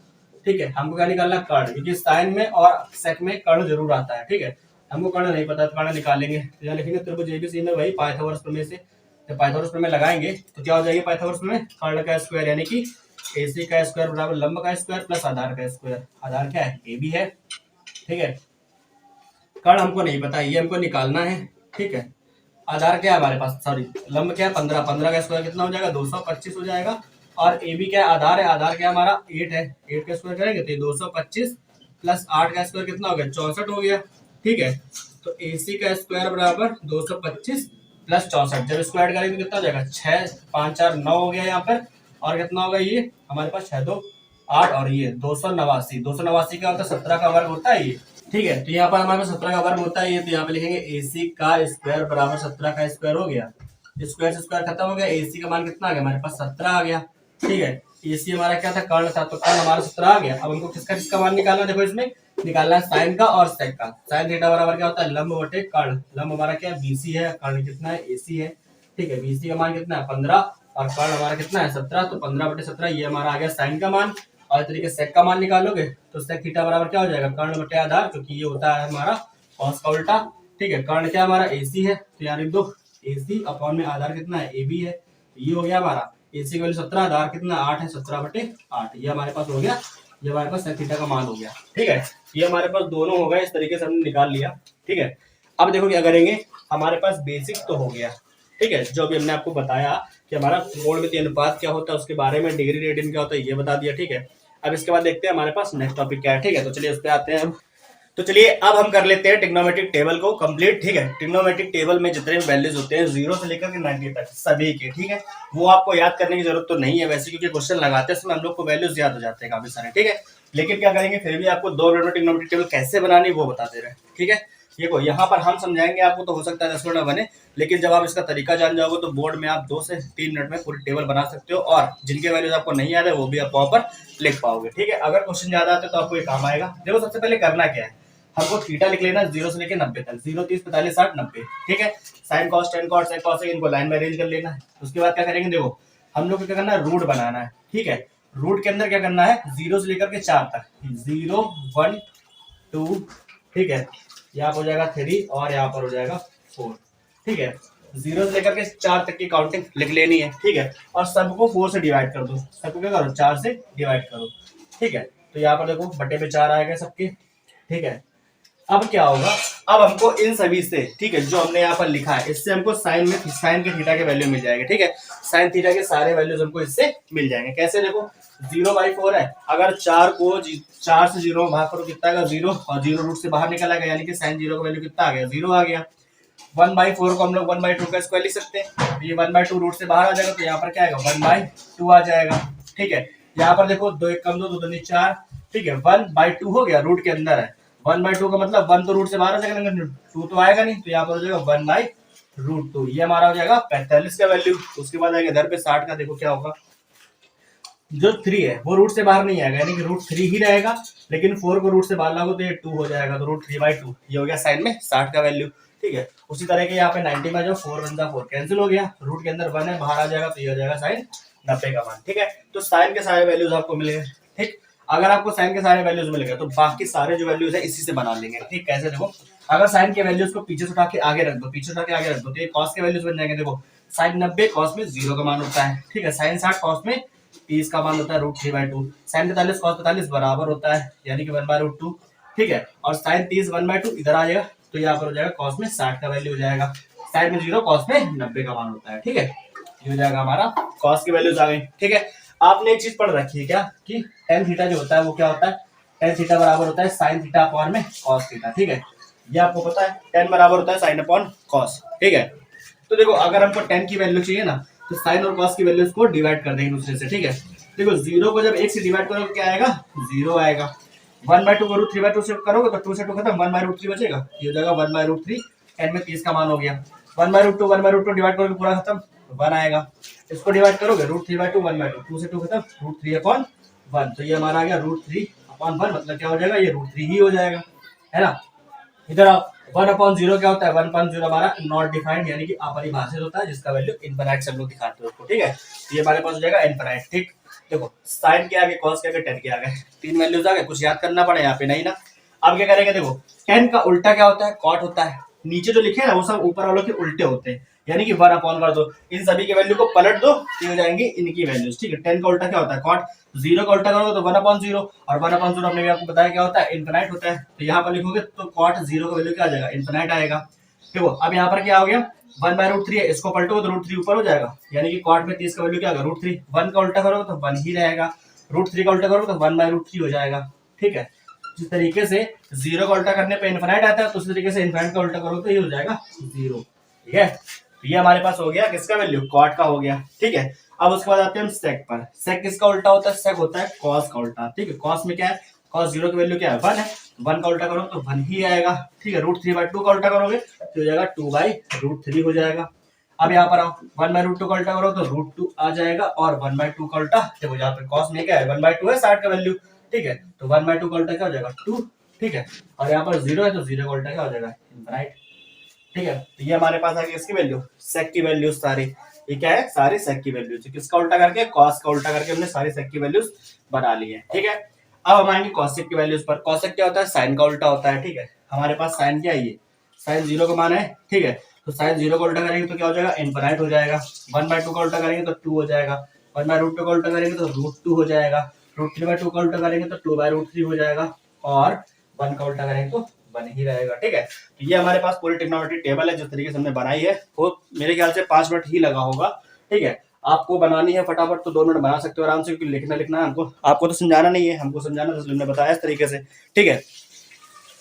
ठीक है, हमको क्या निकालना कर्ण, क्योंकि साइन में और सेक में कर्ण जरूर आता है। ठीक है, हमको कर्ण नहीं पता तो कर्ण निकालेंगे, तो यहाँ लिखेंगे त्रिभुज ABC में वही पाइथागोरस प्रमेय से, जब पाइथागोरस प्रमेय लगाएंगे तो क्या हो जाएगी पाइथागोरस प्रमेय, कर्ण का स्क्वायर यानी कि AC का स्क्वायर बराबर लंब का स्क्वायर प्लस आधार का स्क्वायर। आधार क्या है AB है। ठीक है, कर्ण हमको नहीं पता, ये हमको निकालना है। ठीक है, आधार क्या है हमारे पास, सॉरी लंब क्या है 15, 15 का स्क्वायर कितना हो जाएगा 225 हो जाएगा, और AB क्या आधार है, आधार क्या हमारा 8 है, 8 का स्क्वायर करेंगे तो 225 प्लस 8 का स्क्वायर कितना हो गया 64 हो गया। ठीक है, तो AC का स्क्वायर बराबर 225 प्लस 64, जब स्क्वायर करेंगे तो कितना हो जाएगा 6 5 4 9 हो गया यहाँ पर, और कितना होगा ये हमारे पास 6 2 8, और ये 289, 289 का होता है 17 का वर्ग होता है ये। ठीक है, तो यहाँ पर हमारे पास 17 का वर्ग होता है ये, तो यहाँ पे लिखेंगे AC का स्क्वायर बराबर 17 का स्क्वायर हो गया, स्क्वायर से स्क्वायर खत्म हो गया, AC का मान कितना आ गया हमारे पास 17 आ गया। ठीक है, AC हमारा क्या था कर्ण था, तो कर्ण हमारा 17 आ गया। अब हमको किसका मान निकालना, देखो इसमें निकालना है साइन का और सेक का। साइन थीटा बराबर क्या होता है लंब बटे कर्ण, लंब हमारा क्या है BC है, कर्ण कितना है AC है। ठीक है, BC का मान कितना है 15 और कर्ण हमारा कितना है 17, तो 15/17 ये हमारा आ गया साइन का मान। और इस तरीके सेक का मान निकालोगे तो सेक थीटा बराबर क्या हो जाएगा कर्ण बटे आधार, क्योंकि ये होता है हमारा कॉस का उल्टा। ठीक है, कर्ण क्या हमारा AC है, तो यार लिख दो AC अपॉन में आधार कितना है AB है, ये हो गया हमारा AC की वैल्यू 17, आधार कितना 8 है, 17/8, ये हमारे पास हो गया, ये हमारे पास सेक थीटा का मान हो गया। ठीक है, ये हमारे पास दोनों हो गए, इस तरीके से हमने निकाल लिया। ठीक है, अब देखो क्या करेंगे, हमारे पास बेसिक तो हो गया। ठीक है, जो अभी हमने आपको बताया कि हमारा त्रिकोणमितीय अनुपात क्या होता है, उसके बारे में डिग्री रेडियन क्या होता है ये बता दिया। ठीक है, अब इसके बाद देखते हैं हमारे पास नेक्स्ट टॉपिक क्या है। ठीक है, तो चलिए उस पर आते हैं हम। तो चलिए अब हम कर लेते हैं ट्रिग्नोमेट्रिक टेबल को कंप्लीट। ठीक है, ट्रिग्नोमेट्रिक टेबल में जितने भी वैल्यूज होते हैं 0 से लेकर के 90 तक सभी के, ठीक है, वो आपको याद करने की जरूरत तो नहीं है वैसे, क्योंकि क्वेश्चन लगाते हैं हम लोग को वैल्यूज याद हो जाते हैं काफी सारे। ठीक है, लेकिन क्या करेंगे फिर भी आपको 2 मिनट में ट्रिग्नोमेट्रिक टेबल कैसे बनानी वो बता दे रहे हैं। ठीक है, देखो यहाँ पर हम समझाएंगे आपको, तो हो सकता है 10 मिनट में बने, लेकिन जब आप इसका तरीका जान जाओगे तो बोर्ड में आप 2 से 3 मिनट में पूरी टेबल बना सकते हो, और जिनके वैल्यूज आपको नहीं याद है वो भी आप वहां पर लिख पाओगे। ठीक है, अगर क्वेश्चन ज्यादा आते तो आपको ये काम आएगा। देखो सबसे पहले करना क्या है, हमको थीटा लिख लेना 0 से लेकर 90 तक, 0 30 45 60 90, ठीक है। Sine cos tan cot sec cosec इनको लाइन में अरेंज कर लेना है। उसके बाद क्या करेंगे, देखो हम लोग को क्या करना है, रूट बनाना है, ठीक है। रूट के अंदर क्या करना है, 0 से लेकर के 4 तक, 0 1 2, ठीक है, यहाँ पर हो जाएगा 3 और यहाँ पर हो जाएगा 4, ठीक है। 0 से लेकर के 4 तक की काउंटिंग लिख लेनी है, ठीक है। और सबको 4 से डिवाइड कर दो, सबको क्या करो 4 से डिवाइड करो, ठीक है। तो यहाँ पर देखो बटे में 4 आएगा सबके, ठीक है। अब क्या होगा, अब हमको इन सभी से, ठीक है, जो हमने यहाँ पर लिखा है इससे हमको साइन में साइन के थीटा के वैल्यू मिल जाएंगे, ठीक है। साइन थीटा के सारे वैल्यूज हमको इससे मिल जाएंगे। कैसे, देखो 0/4 है, अगर 4 को 4 से 0 भाग करो कितना आएगा 0, और 0 रूट से बाहर निकल आएगा, यानी कि साइन 0 का वैल्यू कितना आ गया 0 आ गया। 1/4 को हम लोग 1/2 का स्क्वायर लिख सकते हैं, ये 1/2 रूट से बाहर आ जाएगा, तो यहाँ पर क्या आएगा 1/2 आ जाएगा, ठीक है। यहाँ पर देखो 2 1 कम 2 2 4, ठीक है, 1/2 हो गया, रूट के अंदर है। 1/2 का मतलब 1 तो रूट से बाहर आ जाएगा, 2 तो आएगा नहीं, तो यहाँ पर हो जाएगा 1/√2, ये हमारा हो जाएगा 45 का वैल्यू। उसके बाद आएगा इधर पे 60 का, देखो क्या होगा, जो 3 है वो रूट से बाहर नहीं आएगा, यानी कि √3 ही रहेगा, लेकिन 4 को रूट से बाहर लागो तो ये 2 हो जाएगा, तो √3/2, ये हो गया साइन में 60 का वैल्यू, ठीक है। उसी तरह के यहाँ पे 90 में जो 4 1 4 कैंसिल हो गया, रूट के अंदर 1 है बाहर आ जाएगा, तो ये हो जाएगा साइन 90 का मान, ठीक है। तो साइन के सारे वैल्यूज आपको मिल गए, ठीक। अगर आपको साइन के सारे वैल्यूज मिल गए तो बाकी सारे जो वैल्यूज है इसी से बना लेंगे, ठीक। कैसे, देखो अगर साइन के वैल्यूज को पीछे से उठा के आगे रख दो, पीछे उठा के आगे रख दो, तो ये कॉस के वैल्यूज बन जाएंगे। देखो साइन 90 कॉस में 0 का मान होता है, ठीक है। साइन 60 कॉस में 30 का मान होता है √3/2। साइन 45 कॉस 45 बराबर होता है, यानी कि 1/√2, ठीक है। और साइन 30 1/2 इधर आ जाएगा, तो यहाँ पर हो जाएगा कॉस में 60 का वैल्यू हो जाएगा, साइन में 0 कॉस में 90 का मान होता है, ठीक है। ये हो जाएगा हमारा कॉस की वैल्यूज आ गई, ठीक है। आपने एक चीज पढ़ रखी है क्या, कि tan थीटा जो होता है वो क्या होता है, tan थीटा बराबर होता है sin थीटा अपॉन में cos थीटा, ठीक है। ये आपको पता है, tan बराबर होता है sin अपॉन cos, ठीक है। तो देखो अगर हमको tan की वैल्यू चाहिए ना, तो sin और cos की वैल्यूज को डिवाइड कर देंगे दूसरे से, ठीक है। देखो 0 को जब 1 से डिवाइड करोगे क्या आएगा 0 आएगा, 1/2 को √3/2 से करोगे तो 2 से 2 खत्म, 1/√3 बचेगा, ये हो जाएगा 1/√3, tan में 30 का मान हो गया। 1/√2 डिवाइड करोगे पूरा खत्म, 1 आएगा। इसको डिवाइड करोगे √3/2 1/2, 2 से 2 खत्म, √3/1, तो ये हमारा आ गया √3/1, मतलब क्या हो जाएगा ये √3 ही हो जाएगा, है ना। इधर आओ, 1/0 क्या होता है, 1/0 हमारा नॉट डिफाइंड, यानी कि अपरिभाषित होता है, जिसका वैल्यू इनफिनिट से हम लोग दिखाते हैं उसको, ठीक है। ये हमारे पास हो जाएगा इनफिनिट, ठीक। देखो साइन के आगे कॉस के आगे tan के आगे 3 वैल्यूज आ गए, कुछ याद करना पड़े यहाँ पे नहीं ना। अब क्या करेंगे, देखो tan का उल्टा क्या होता है, कॉट होता है। नीचे जो लिखे हैं ना वो सब ऊपर वालों के उल्टे होते हैं, यानी कि 1/, कर दो, इन सभी के वैल्यू को पलट दो, ये हो जाएंगी इनकी वैल्यूज, ठीक है। 10 का उल्टा क्या होता है कॉट, 0 का उल्टा करोगे तो 1/0, और 1/0 हमने भी आपको बताया क्या होता है इनफिनिट होता है, तो यहाँ पर लिखोगे तो कॉट 0 का वैल्यू क्या आ जाएगा इनफिनिट आएगा। देखो अब यहाँ पर क्या हो गया 1/√3 है, इसको पलटोगे तो √3 ऊपर हो जाएगा, यानी कि कॉट में 30 का वैल्यू क्या होगा √3, 1 का उल्टा करोगे तो 1 ही रहेगा, √3 का उल्टा करोगे तो 1/√3 हो जाएगा, ठीक है। जिस तरीके से 0 का उल्टा करने पे इनफिनिट आता है, तो उसी तरीके से इनफिनिट का उल्टा करोगे तो ये हो जाएगा 0, ठीक है। ये हमारे पास हो गया किसका वैल्यू, कॉट का हो गया, ठीक है। अब उसके बाद आते हैं हम सेक पर। सेक किसका उल्टा होता है, सेक होता है कॉस का उल्टा, ठीक है। कॉस में क्या है, कॉस 0 की वैल्यू क्या है 1 है, 1 का उल्टा करोगे तो 1 ही आएगा, ठीक है। √3/2 का उल्टा करोगे तो हो जाएगा 2/√3 हो जाएगा। अब यहाँ पर आओ 1/√2 का उल्टा करो तो √2 आ जाएगा, और 1/2 का उल्टा देखो यहाँ पे कॉस में क्या है 1/2 है 60 का वैल्यू, ठीक है, तो 1/2 का उल्टा क्या हो जाएगा 2, ठीक है। और यहाँ पर 0 है तो 0 का उल्टा क्या हो जाएगा इनफिनिट, ठीक है। तो ये हमारे पास आ गई इसकी वैल्यू, सेक की वैल्यू सारी, ये क्या है सारी सेक की वैल्यूज, किसका उल्टा करके कॉस का उल्टा करके हमने सारी सेक की वैल्यूज बना ली है, ठीक है। अब हम आएंगे कॉसेक की वैल्यूज पर। कॉसेक क्या होता है, साइन का उल्टा होता है, ठीक है। हमारे पास साइन क्या है, ये साइन 0 का मान है, ठीक है। तो साइन 0 का उल्टा करेंगे तो क्या हो जाएगा इनफिनिट हो जाएगा, 1/2 का उल्टा करेंगे तो 2 हो जाएगा, 1/√2 का उल्टा करेंगे तो √2 हो जाएगा, √3/2 का उल्टा करेंगे तो 2/√3 हो जाएगा, और 1 का उल्टा करेंगे तो 1 ही रहेगा, ठीक है। तो ये हमारे पास पूरी ट्रिग्नोमेट्री टेबल है जिस तरीके से हमने बनाई है, वो मेरे ख्याल से 5 मिनट ही लगा होगा, ठीक है। आपको बनानी है फटाफट तो 2 मिनट बना सकते हो आराम से, क्योंकि लिखना है हमको, आपको तो समझाना नहीं है, हमको समझाना तो हमने बताया इस तरीके से, ठीक है।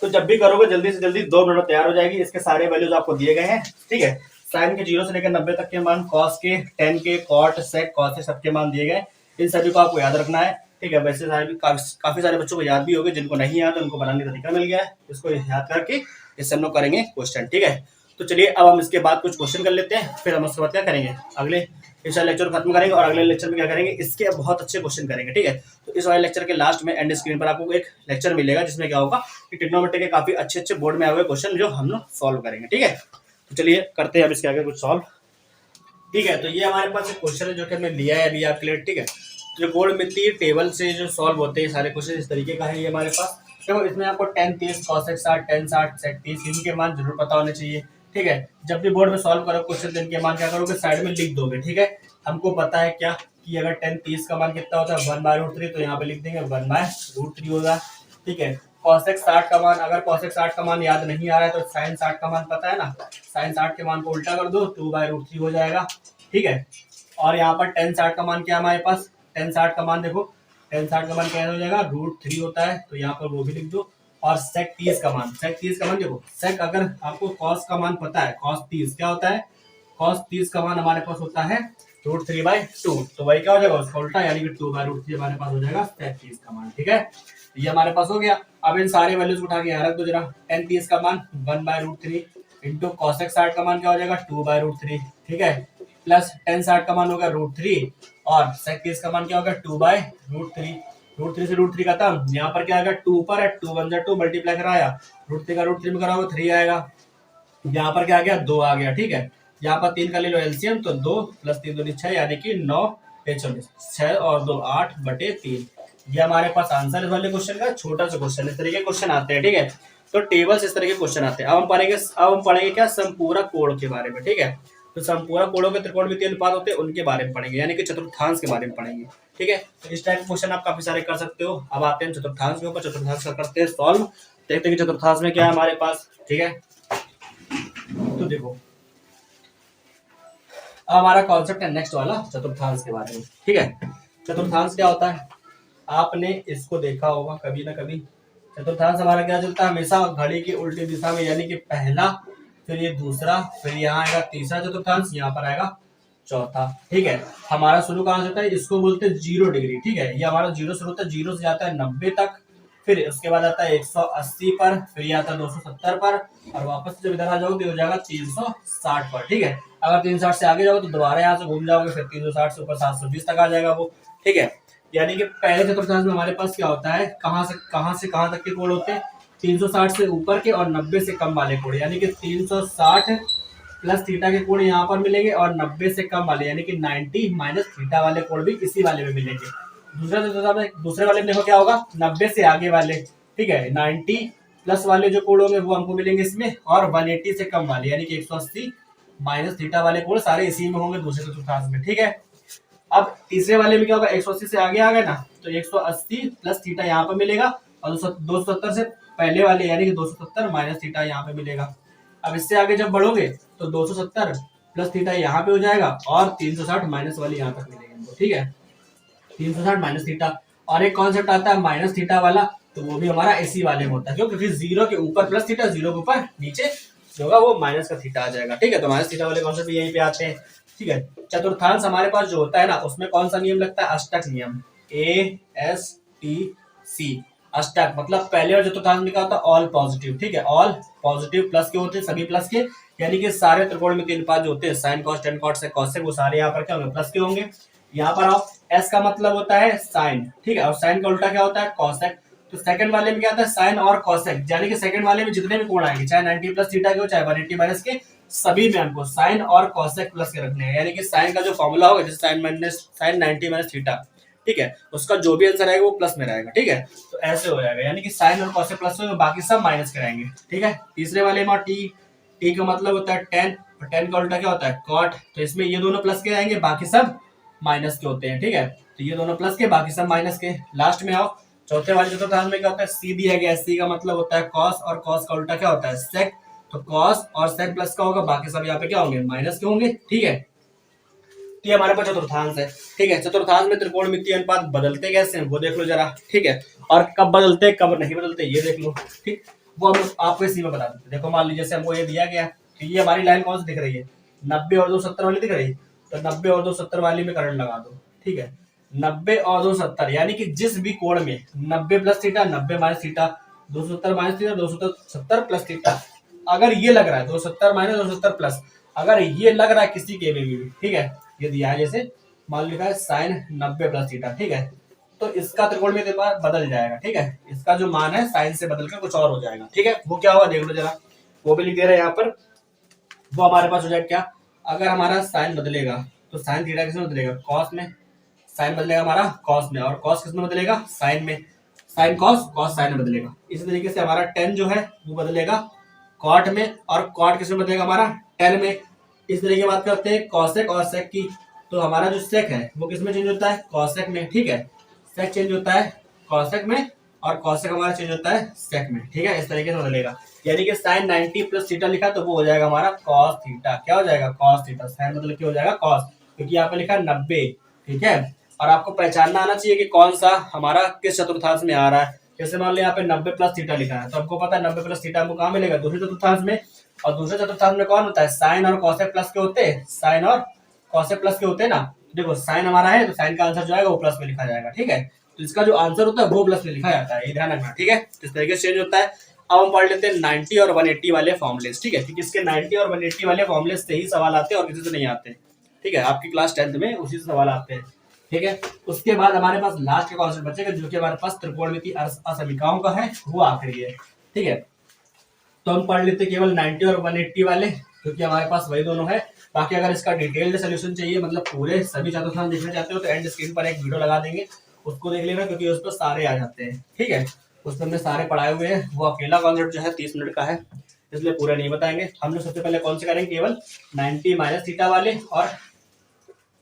तो जब भी करोगे जल्दी से जल्दी 2 मिनट में तैयार हो जाएगी। इसके सारे वैल्यूज आपको दिए गए हैं, ठीक है। साइन के 0 से लेकर 90 तक के मान, कॉस के, tan के, कॉट, सेक, कॉस, सबके मान दिए गए, इन सभी को आपको याद रखना है, ठीक है। वैसे सारे भी काफी सारे बच्चों को याद भी होंगे, जिनको नहीं याद उनको बनाने का तरीका मिल गया है, इसको याद करके इससे हम लोग करेंगे क्वेश्चन, ठीक है। तो चलिए अब हम इसके बाद कुछ क्वेश्चन कर लेते हैं, फिर हम उसके बाद क्या करेंगे, अगले इस वाले लेक्चर को खत्म करेंगे और अगले लेक्चर में क्या करेंगे, इसके बहुत अच्छे क्वेश्चन करेंगे, ठीक है। तो इस वाले लेक्चर के लास्ट में एंड स्क्रीन पर आपको एक लेक्चर मिलेगा जिसमें क्या होगा कि ट्रिग्नोमेट्री के काफी अच्छे अच्छे बोर्ड में आए हुए क्वेश्चन जो हम लोग सॉल्व करेंगे, ठीक है। तो चलिए करते हैं अब इसके आगे कुछ सॉल्व, ठीक है। तो ये हमारे पास एक क्वेश्चन है जो कि हमने लिया है अभी आपके लिए, ठीक है। त्रिकोणमितीय टेबल से जो सॉल्व होते हैं सारे क्वेश्चन इस तरीके का है ये हमारे पास। देखो इसमें आपको tan 30 cos 60 tan 60 sec 30 इनके मान जरूर पता होने चाहिए, ठीक है। जब भी बोर्ड में सॉल्व करो क्वेश्चन तो इनके मान क्या करोगे, साइड में लिख दोगे, ठीक है। हमको पता है क्या कि अगर tan 30 का मान कितना होता है 1/√3, तो यहाँ पे लिख देंगे 1/√3 होगा, ठीक है। cos 60 का मान, अगर cos 60 का मान याद नहीं आ रहा है तो sin 60 का मान पता है ना, sin 60 के मान को उल्टा कर दो 2/√3 हो जाएगा, ठीक है। और यहाँ पर tan 60 का मान क्या है हमारे पास, tan 60 का मान देखो, tan 60 का मान क्या हो जाएगा √3 होता है, तो यहाँ पर वो भी लिख दो। और sec 30 का मान, sec 30 का मान देखो, sec अगर आपको cos का मान पता है, cos 30 क्या होता है, cos 30 का मान हमारे पास होता है √3/2, तो वही क्या हो जाएगा उसका उल्टा, यानी कि 2/√3 हमारे पास हो जाएगा sec 30 का मान, ठीक है। ये हमारे पास हो गया। अब इन सारे वैल्यूज उठा के यहाँ रख दो जरा। tan 30 का मान 1/√3 इंटू cos 60 का मान क्या हो जाएगा 2/√3, ठीक है, प्लस tan 60 का मान होगा √3 और sec 30 का मान क्या होगा 2/√3, √3 से √3 खत्म, यहाँ पर क्या आएगा 2 पर है, 2 1 2 मल्टीप्लाई कराया, √3 का √3 में कराओगे 3 आएगा, यहाँ पर क्या आ गया 2 आ गया, ठीक है। यहाँ पर 3 का ले लो एलसीएम, तो 2 + 3 = 6 यानी कि 9 24, 6 और 2 8/3। ये हमारे पास आंसर इस वाले क्वेश्चन का, छोटा सा क्वेश्चन, इस तरीके क्वेश्चन आते हैं, ठीक है। तो टेबल्स इस तरह के क्वेश्चन आते हैं। अब हम पढ़ेंगे क्या, संपूरक कोण के बारे में, ठीक है। तो संपूरक कोणों के त्रिकोणमितीय अनुपात होते हैं उनके बारे में पढ़ेंगे, यानी कि चतुर्थांश के बारे में पढ़ेंगे, ठीक है। तो इस टाइप के क्वेश्चन आप काफी सारे कर सकते हो। अब आते हैं चतुर्थांश के ऊपर, चतुर्थांश का करते हैं सॉल्व, देखते हैं कि चतुर्थांश में क्या है हमारे पास, ठीक है। तो देखो अब हमारा कॉन्सेप्ट है नेक्स्ट वाला चतुर्थांश के बारे में, ठीक है। चतुर्थांश क्या होता है, आपने इसको देखा होगा कभी ना कभी। चतुर्थांश हमारा क्या चलता है, हमेशा घड़ी की उल्टी दिशा में, यानी कि पहला, फिर ये दूसरा, फिर यहाँ आएगा तीसरा चतुर्थांश, यहाँ पर आएगा चौथा, ठीक है। हमारा शुरू कहाँ से होता है, इसको बोलते हैं 0 डिग्री, ठीक है। ये हमारा 0 शुरू होता है, 0 से जाता है 90 तक, फिर उसके बाद आता है 180 पर, फिर ये आता है 270 पर, और वापस जब इधर आ जाओगे तो हो जाएगा 360 पर, ठीक है। अगर 360 से आगे जाओगे तो दोबारा यहाँ से घूम जाओगे, फिर 360 से ऊपर 720 तक आ जाएगा वो, ठीक है। यानी कि पहले चतुर्थांश में हमारे पास क्या होता है, कहाँ से कहाँ तक के कोण होते हैं, 360 से ऊपर के और 90 से कम वाले कोण, यानी कि 360 प्लस थीटा के कोण यहाँ पर मिलेंगे, और 90 से कम वाले यानी कि 90 माइनस थीटा वाले कोण भी इसी वाले में मिलेंगे। दूसरे वाले में देखो क्या होगा, 90 से आगे वाले, ठीक है, 90 प्लस वाले जो कोण होंगे वो हमको मिलेंगे इसमें, और 180 से कम वाले यानी कि 180 माइनस थीटा वाले कोण सारे इसी में होंगे दूसरे चतुर्थांश में, ठीक है। अब तीसरे वाले में क्या होगा, 180 से आगे आ गए ना, तो 180 प्लस थीटा यहाँ पर मिलेगा, और 270 से पहले वाले यानी कि 270 माइनस थीटा यहाँ पे मिलेगा। अब इससे आगे जब बढ़ोगे तो 270 प्लस थीटा यहाँ पे हो जाएगा, और 360 माइनस वाले यहाँ तक मिलेंगे, ठीक है, 360 माइनस थीटा। और एक कॉन्सेप्ट आता है माइनस थीटा वाला, तो वो भी हमारा इसी वाले में होता है, क्योंकि 0 के ऊपर प्लस थीटा, 0 के ऊपर नीचे जो होगा वो माइनस का थीटा आ जाएगा, ठीक है। तो माइनस थीटा वाले कॉन्सेप्ट यहीं पे आते हैं, ठीक है। चतुर्थांश हमारे पास जो होता है ना, उसमें कौन सा नियम लगता है, अष्टक नियम, ASTC, अष्टक मतलब पहले और चतुर्थांश में क्या होता है, ऑल पॉजिटिव, ठीक है, ऑल पॉजिटिव प्लस के होते हैं, सभी प्लस के, यानी कि सारे त्रिकोणमितीय अनुपात जो होते हैं साइन कॉस टेन कॉट से कॉस से, वो सारे यहाँ पर क्या होंगे, प्लस के होंगे। यहाँ पर आओ, एस का मतलब होता है साइन, ठीक है, और साइन का उल्टा क्या होता है, कॉसेक। तो सेकंड वाले में क्या होता है, साइन और कॉसेक, यानी कि सेकंड वाले में जितने भी कोण आएंगे, चाहे 90 प्लस थीटा के हो, चाहे 180 माइनस के, सभी में हमको साइन और कॉसेक प्लस के रखने हैं। यानी कि साइन का जो फॉर्मूला होगा, जैसे साइन 90 माइनस थीटा, ठीक है, उसका जो भी आंसर आएगा वो प्लस में रहेगा, ठीक है। तो ऐसे हो जाएगा, यानी कि साइन और कॉसेक प्लस में, बाकी सब माइनस कराएंगे, ठीक है। तीसरे वाले में टी का मतलब होता है टेन, और टेन का उल्टा क्या होता है, कॉट। तो इसमें ये दोनों प्लस के आएंगे, बाकी सब माइनस के होते हैं, ठीक है। तो ये दोनों प्लस के, बाकी सब माइनस के। लास्ट में आओ, चौथे वाले चतुर्थांश में क्या होता है, सी दिया गया, सी का मतलब होता है कॉस, और कॉस का उल्टा क्या होता है, सेक। तो कॉस और सेक प्लस का होगा, बाकी सब यहाँ पे क्या होंगे, माइनस के होंगे, ठीक है। तो ये हमारे पास चतुर्थांश है, ठीक है। चतुर्थांश में त्रिकोणमितीय अनुपात बदलते कैसे हैं वो देख लो जरा, ठीक है, और कब बदलते कब नहीं बदलते ये देख लो, ठीक। वो हम आपको इसी में बता देते। देखो मान लीजिए जैसे हमको ये दिया गया, तो ये हमारी लाइन कौन सी दिख रही है, 90 और 270 वाली दिख रही है, तो 90 और 270 वाली में करंट लगा दो, ठीक है। 90 और 270 यानी कि जिस भी कोण में 90 plus theta, 90 minus theta, 270 minus theta, 270 plus theta, अगर ये लग रहा है 270 माइनस 270 प्लस, अगर ये लग रहा है किसी के में भी, ठीक है, ये दिया है जैसे मान लिखा है साइन 90 प्लस थीटा, ठीक है, तो इसका त्रिकोणमितीय बार बदल जाएगा, ठीक है, इसका जो मान है साइन से बदल कर कुछ और हो जाएगा, ठीक है, वो क्या होगा देख लो जरा, वो भी लिख दे रहे हैं यहाँ पर। वो हमारे पास हो जाएगा क्या, अगर हमारा साइन बदलेगा तो साइन थीटा किसमें बदलेगा, कॉस में, साइन बदलेगा हमारा कॉस में, और कॉस किसमें बदलेगा, साइन में, साइन कॉस, कॉस साइन में बदलेगा। इसी तरीके से हमारा टेन जो है वो बदलेगा कॉट में, और कॉट किसमें बदलेगा हमारा टेन में। इस तरीके की बात करते हैं कॉसेक और सेक की, तो हमारा जो सेक है वो किसमें चेंज होता है, कॉसेक में, ठीक है, सेक चेंज होता है कॉसेक में, और कॉसेक हमारा चेंज होता है सेक में, ठीक है, इस तरीके से बदलेगा। यानी कि साइन 90 प्लस थीटा लिखा तो वो हो जाएगा हमारा कॉस थीटा, क्या हो जाएगा, कॉस थीटा, साइन मतलब क्या हो जाएगा कॉस, क्योंकि यहाँ पे लिखा 90, ठीक है। और आपको पहचानना आना चाहिए कि कौन सा हमारा किस चतुर्थांश में आ रहा है। जैसे मान लो यहाँ पे 90 प्लस थीटा लिखा है, तो आपको पता है 90 प्लस थीटा हमको कहाँ मिलेगा, दूसरे चतुर्थांश में, और दूसरे चतुर्थांश में कौन होता है, साइन और कॉसेक प्लस के होते हैं, साइन और कॉसेक प्लस के होते हैं ना। देखो साइन हमारा है तो साइन का आंसर जो आएगा वो प्लस में लिखा जाएगा, ठीक है, तो इसका जो आंसर होता है वो प्लस में लिखा जाता है, ये ध्यान रखना, ठीक है, इस तरीके से चेंज होता है। अब हम पढ़ लेते हैं 90 और 180 वाले फॉर्मुलेस, ठीक है, क्योंकि इसके 90 और 180 वाले फॉर्मुलेस से ही सवाल आते हैं और किसी से नहीं आते, ठीक है, आपकी क्लास 10th में उसी से सवाल आते हैं, ठीक है। उसके बाद हमारे पास लास्ट का कॉन्सेप्ट बचेगा जो कि हमारे पास त्रिकोणमितीय असमीकाओं का है, वो आखिरी है, ठीक है। तो हम पढ़ लेते केवल 90 और 180 वाले, क्योंकि हमारे पास वही दोनों है। बाकी अगर इसका डिटेल्ड सोल्यूशन चाहिए, मतलब पूरे सभी चतुर्थांश देखना चाहते हो, तो एंड स्क्रीन पर एक वीडियो लगा देंगे, उसको देख लेना, क्योंकि उस पर सारे आ जाते हैं, ठीक है, उस पर हमने सारे पढ़ाए हुए हैं। वो अकेला कॉन्सेप्ट जो है 30 मिनट का है, इसलिए पूरा नहीं बताएंगे। हम लोग सबसे पहले कौन से करेंगे, केवल 90 माइनस थीटा वाले और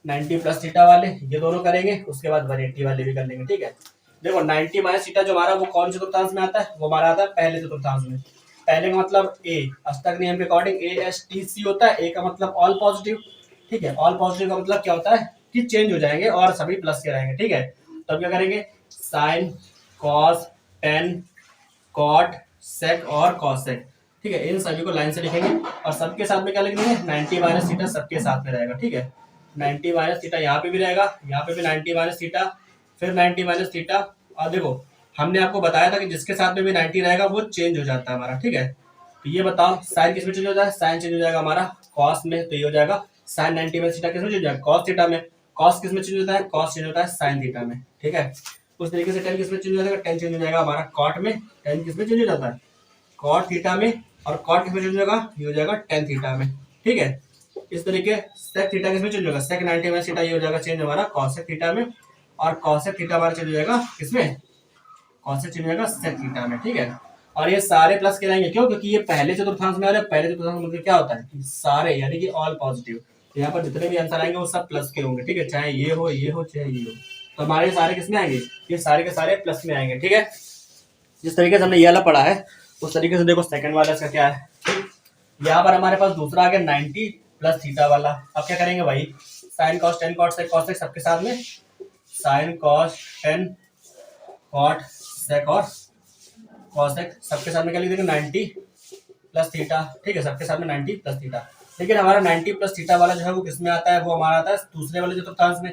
90 प्लस थीटा वाले, ये दोनों करेंगे, उसके बाद 180 वाले भी कर लेंगे, ठीक है। देखो 90 माइनस थीटा जो हमारा वो कौन से चतुर्थांश में आता है, वो हमारा आता है पहले चतुर्थांश में। पहले का मतलब ए, अष्टक नियम के according A S T C होता है, ए का मतलब ऑल पॉजिटिव, ठीक है, ऑल पॉजिटिव का मतलब क्या होता है कि चेंज हो जाएंगे और सभी प्लस के रहेंगे, ठीक है। तब क्या करेंगे, sign, cos, tan, cot, sec और कॉसेक, ठीक है, इन सभी को लाइन से लिखेंगे, और सबके साथ में क्या लिख देंगे, 90 माइनस थीटा सबके साथ में रहेगा, ठीक है, 90 माइनस थीटा यहाँ पे भी रहेगा, यहाँ पे भी 90 माइनस थीटा, फिर 90 माइनस थीटा। और देखो हमने आपको बताया था कि जिसके साथ में भी 90 रहेगा वो चेंज हो जाता है हमारा, ठीक है। तो ये बताओ साइन किस में चेंज होता है, साइन चेंज हो जाएगा हमारा कॉस में, तो ये हो जाएगा साइन 90 माइनस थीटा किस में चेंज हो जाएगा, कॉस थीटा में। कॉस किस में चेंज होता है, कॉस चेंज होता है साइन थीटा में, ठीक है। उस तरीके से टेन किस में चेंज हो जाएगा, टेन चेंज हो जाएगा हमारा कॉट में, टेन किस में चेंज हो जाता है, कॉट थीटा में, और कॉट किस में चेंज होगा, ये हो जाएगा टेन थीटा में, ठीक है। इस तरीके सेक थीटा किस में चेंज होगा, सेक 90 माइनस थीटा, ये हो जाएगा चेंज हमारा कॉसेक थीटा में, और कॉसेक थीटा हमारा चेंज हो जाएगा किसमें, कॉसेक चेंज हो जाएगा सेक थीटा में, ठीक है। और ये सारे प्लस के रहेंगे, क्यों, क्योंकि ये पहले चतुर्थांश में आ रहे हैं, पहले चतुर्थांश में मतलब क्या होता है कि सारे यानी कि ऑल पॉजिटिव, यहाँ पर जितने भी आंसर आएंगे वो सब प्लस के होंगे, ठीक है, चाहे ये हो चाहे ये हो, तो हमारे सारे किसमें आएंगे, ये सारे के सारे प्लस में आएंगे, ठीक है। जिस तरीके से हमने ये वाला पढ़ा है उस तरीके से देखो सेकंड वाला इसका क्या है, यहाँ पर हमारे पास दूसरा आ गया 90 प्लस थीटा वाला। अब क्या करेंगे भाई, sine cos tan cot sec cos sec सबके साथ में, sine cos tan cot sec और कॉस सेक सबके साथ में क्या लिख देंगे 90 प्लस थीटा, ठीक है, सबके साथ में 90 प्लस थीटा। लेकिन हमारा 90 प्लस थीटा वाला जो है वो किसमें आता है, वो हमारा आता है दूसरे वाले चतुर्थांश में,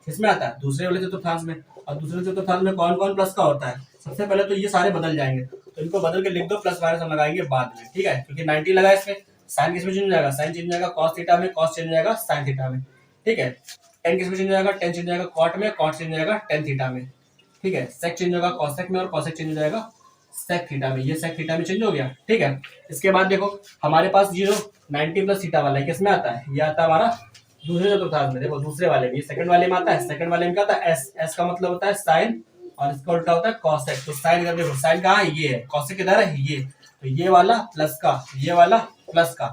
किसमें आता है, दूसरे वाले चतुर्थांश में। और दूसरे चतुर्थांश में कौन कौन प्लस का होता है, सबसे पहले तो ये सारे बदल जाएंगे, तो इनको बदल के लिख दो, प्लस माइनस हम लगाएंगे बाद में, ठीक है, क्योंकि 90 लगा इसमें, साइन किसमें चेंज हो जाएगा, साइन चेंज हो जाएगा कॉस थीटा में, कॉस चेंज हो जाएगा साइन थीटा में, ठीक है। टेन किसमें चेंज हो जाएगा, टेन चेंज हो जाएगा कॉट में, कॉट चेंज हो जाएगा टेन थीटा में, ठीक है। सेक चेंज होगा कॉसेक में, और कॉसेक चेंज हो जाएगा सेक थीटा में, ये सेक थीटा में चेंज हो गया, ठीक है। इसके बाद देखो हमारे पास ये जो 90 प्लस थीटा वाला है किसमें आता है, ये आता है हमारा दूसरे चतुर्थांश में। देखो दूसरे वाले में, सेकंड वाले में आता है, सेकंड वाले में क्या आता है एस, एस का मतलब होता है साइन, और इसका उल्टा होता है कॉसेक। तो साइन इधर देखो, साइन कहाँ है, ये है, कॉसेक किधर है, ये, तो ये वाला प्लस का, ये वाला प्लस का,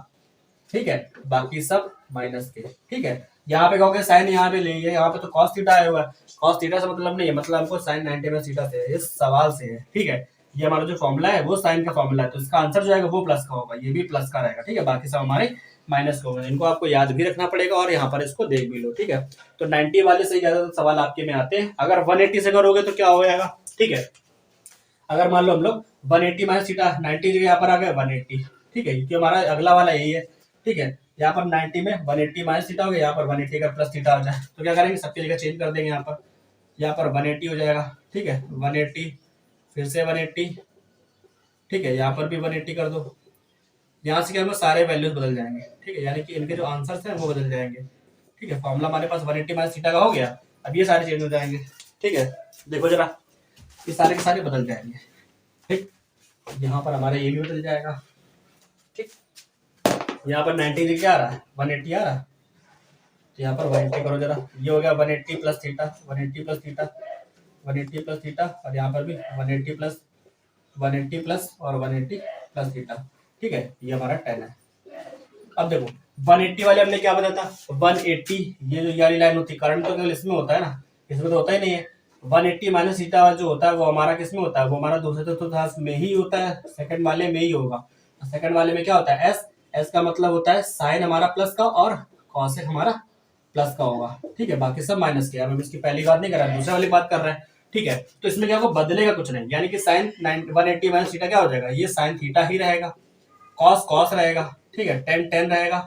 ठीक है, बाकी सब माइनस के, ठीक है। यहाँ पे कहोगे साइन यहाँ पे ले, यहाँ पे तो कॉस थीटा आया हुआ है, कॉस थीटा से मतलब नहीं है, मतलब हमको साइन 90 माइनस थीटा से है, इस सवाल से है, ठीक है। ये हमारा जो फॉर्मूला है वो साइन का फॉर्मूला है, तो इसका आंसर जो आएगा वो प्लस का होगा, ये भी प्लस का रहेगा, ठीक है, बाकी सब हमारे माइनस का होगा। इनको आपको याद भी रखना पड़ेगा और यहाँ पर इसको देख भी लो, ठीक है। तो 90 वाले से ज्यादा सवाल आपके में आते हैं। अगर 180 से करोगे तो क्या हो जाएगा, ठीक है। अगर मान लो हम लोग 180 माइनस थीटा, 90 जगह यहाँ पर आ गया 180, ठीक है, क्योंकि हमारा अगला वाला यही है, ठीक है। यहाँ पर 90 में 180 माइनस थीटा हो गया, यहाँ पर 180 का प्लस थीटा हो जाए, तो क्या करेंगे सबकी जगह चेंज कर देंगे, यहाँ पर 180 हो जाएगा, ठीक है, 180 फिर से 180, ठीक है, यहाँ पर भी 180 कर दो, यहाँ से क्या होगा, सारे वैल्यूज बदल जाएंगे, ठीक है, यानी कि इनके जो आंसर्स हैं वो बदल जाएंगे, ठीक है। फॉर्मूला हमारे पास 180 माइनस थीटा का हो गया, अब ये सारे चेंज हो जाएंगे, ठीक है। देखो जरा, ये सारे के सारे बदल जाएंगे, ठीक। यहाँ पर हमारा ये भी बदल जाएगा, ठीक। यहाँ पर 90 क्या आ रहा है, 180 आ रहा है, तो यहाँ पर 180 करो जरा, ये हो गया 180 plus theta, 180 plus theta, 180 plus theta, और यहाँ पर भी 180 प्लस 180 प्लस और 180 प्लस थीटा, ठीक है। ये हमारा 10 है। अब देखो 180 वाले हमने क्या बताया था, 180, ये जो वाली लाइन होती है, करंट तो केवल इसमें होता है ना, इसमें तो होता ही नहीं है। 180 माइनस थीटा जो होता है वो हमारा किसमें होता है, वो हमारा दूसरे चतुर्थांश में ही होता है, सेकंड वाले में ही होगा। सेकंड वाले में क्या होता है, एस, एस का मतलब होता है साइन हमारा प्लस का और कॉसेक हमारा प्लस का होगा, ठीक है। बाकी सब माइनस के, हम इसकी पहली बात नहीं कर रहे हैं, दूसरे वाली बात कर रहे हैं, ठीक है। तो इसमें क्या होगा, बदलेगा कुछ नहीं, यानी कि साइन 180 माइनस थीटा क्या हो जाएगा, ये साइन थीटा ही रहेगा, कॉस कॉस रहेगा, ठीक है, टेन टेन रहेगा,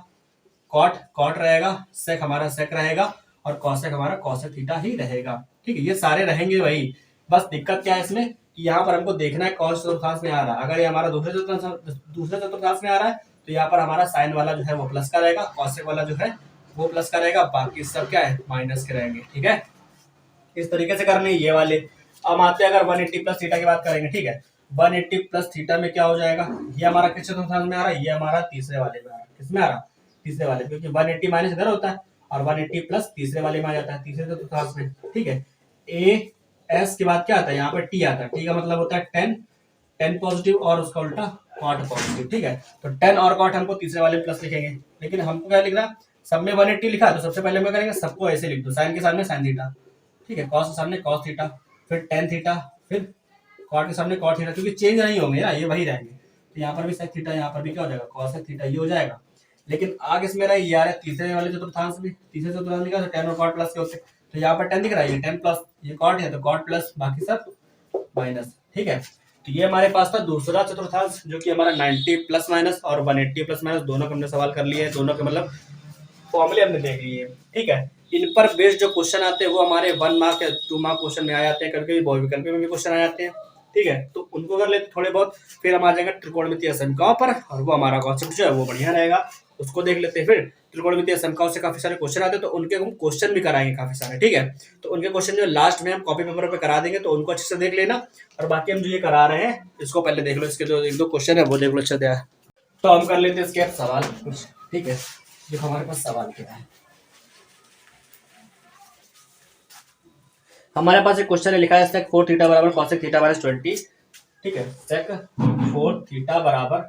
कॉट कॉट रहेगा, सेक हमारा सेक रहेगा, और कॉसेक हमारा कॉसेक थीटा ही रहेगा, ठीक है। ये सारे रहेंगे वही, बस दिक्कत क्या है इसमें कि यहाँ पर हमको देखना है कौन चतुर्थांश में आ रहा है। अगर ये हमारा दूसरे चतुर्थांश में आ रहा है तो यहाँ पर हमारा साइन वाला जो है वो प्लस का रहेगा, कॉसेक वाला जो है वो प्लस का रहेगा, बाकी सब क्या है, माइनस के रहेंगे, ठीक है। इस तरीके से करने ये वाले। अब आते हैं अगर 180 प्लस थीटा की बात करेंगे, ठीक है। 180 प्लस थीटा में क्या हो जाएगा, ये हमारा किस चतुर्थांश में आ रहा है, ये हमारा तीसरे वाले में आ रहा है, किसमें आ रहा है, तीसरे वाले, क्योंकि 180 माइनस इधर होता है और 180 प्लस तीसरे वाले में आ जाता है, तीसरे चतुर्थांश में, ठीक है। ए एस के बाद क्या आता है, यहाँ पर टी आता है, टी का मतलब होता है 10, 10 पॉजिटिव और उसका उल्टा कॉट पॉजिटिव, ठीक है। तो 10 और कॉट हमको तीसरे वाले प्लस लिखेंगे, लेकिन हमको क्या लिखना, सब में 180 लिखा, तो सबसे पहले हम करेंगे सबको ऐसे लिख दो, साइन के सामने साइन थीटा, ठीक है, कॉस के सामने कॉस थीटा, फिर टेन थीटा, फिर कॉट के सामने कॉट थीटा, क्योंकि चेंज नहीं होंगे ना, ये वही रहेंगे। तो यहाँ पर भी सेक थीटा, यहाँ पर भी क्या हो जाएगा, कॉसेक थीटा, ये हो जाएगा। लेकिन आगे इसमें रहा ये आ रहा है तीसरे वाले चतुर्थांश में, तीसरे चतुर्थांश में क्या, 10 और कॉट प्लस के होते, तो यहाँ पर 10 दिख रहा है, ये 10 प्लस, ये कॉट है तो कॉट प्लस, बाकी सब माइनस, ठीक है। तो ये हमारे पास था दूसरा चतुर्थांश, जो कि हमारा 90 प्लस माइनस और 180 प्लस माइनस दोनों का हमने सवाल कर लिए हैं, दोनों के मतलब फॉर्मूले हमने देख लिए, ठीक है। इन पर बेस्ड जो क्वेश्चन आते हैं वो हमारे 1 मार्क या 2 मार्क क्वेश्चन में आ जाते हैं, कभी कभी बहुविकल्प में भी क्वेश्चन आ जाते हैं, ठीक है। तो उनको कर लेते थोड़े बहुत, फिर हम आ जाएंगे त्रिकोणमितीय समकोण पर, और वो हमारा कॉन्सेप्ट जो है वो बढ़िया रहेगा, उसको देख लेते हैं। फिर त्रिकोणमितीय समकोण से काफी सारे क्वेश्चन आते हैं, तो उनके हम क्वेश्चन भी कराएंगे काफी सारे, ठीक है। तो उनके क्वेश्चन जो लास्ट में हम कॉपी पेपर पे करा देंगे, तो उनको अच्छे से देख लेना, और बाकी हम जो ये करा रहे हैं इसको पहले देख लो, इसके जो एक दो क्वेश्चन है वो देख लो अच्छे से। तो हम कर लेते हैं इसके सवाल कुछ, ठीक है। जो हमारे पास सवाल क्या है, हमारे पास एक क्वेश्चन है, लिखा है सेक 4 थीटा बराबर कॉसेक थीटा माइनस 20, ठीक है। सेक 4 थीटा बराबर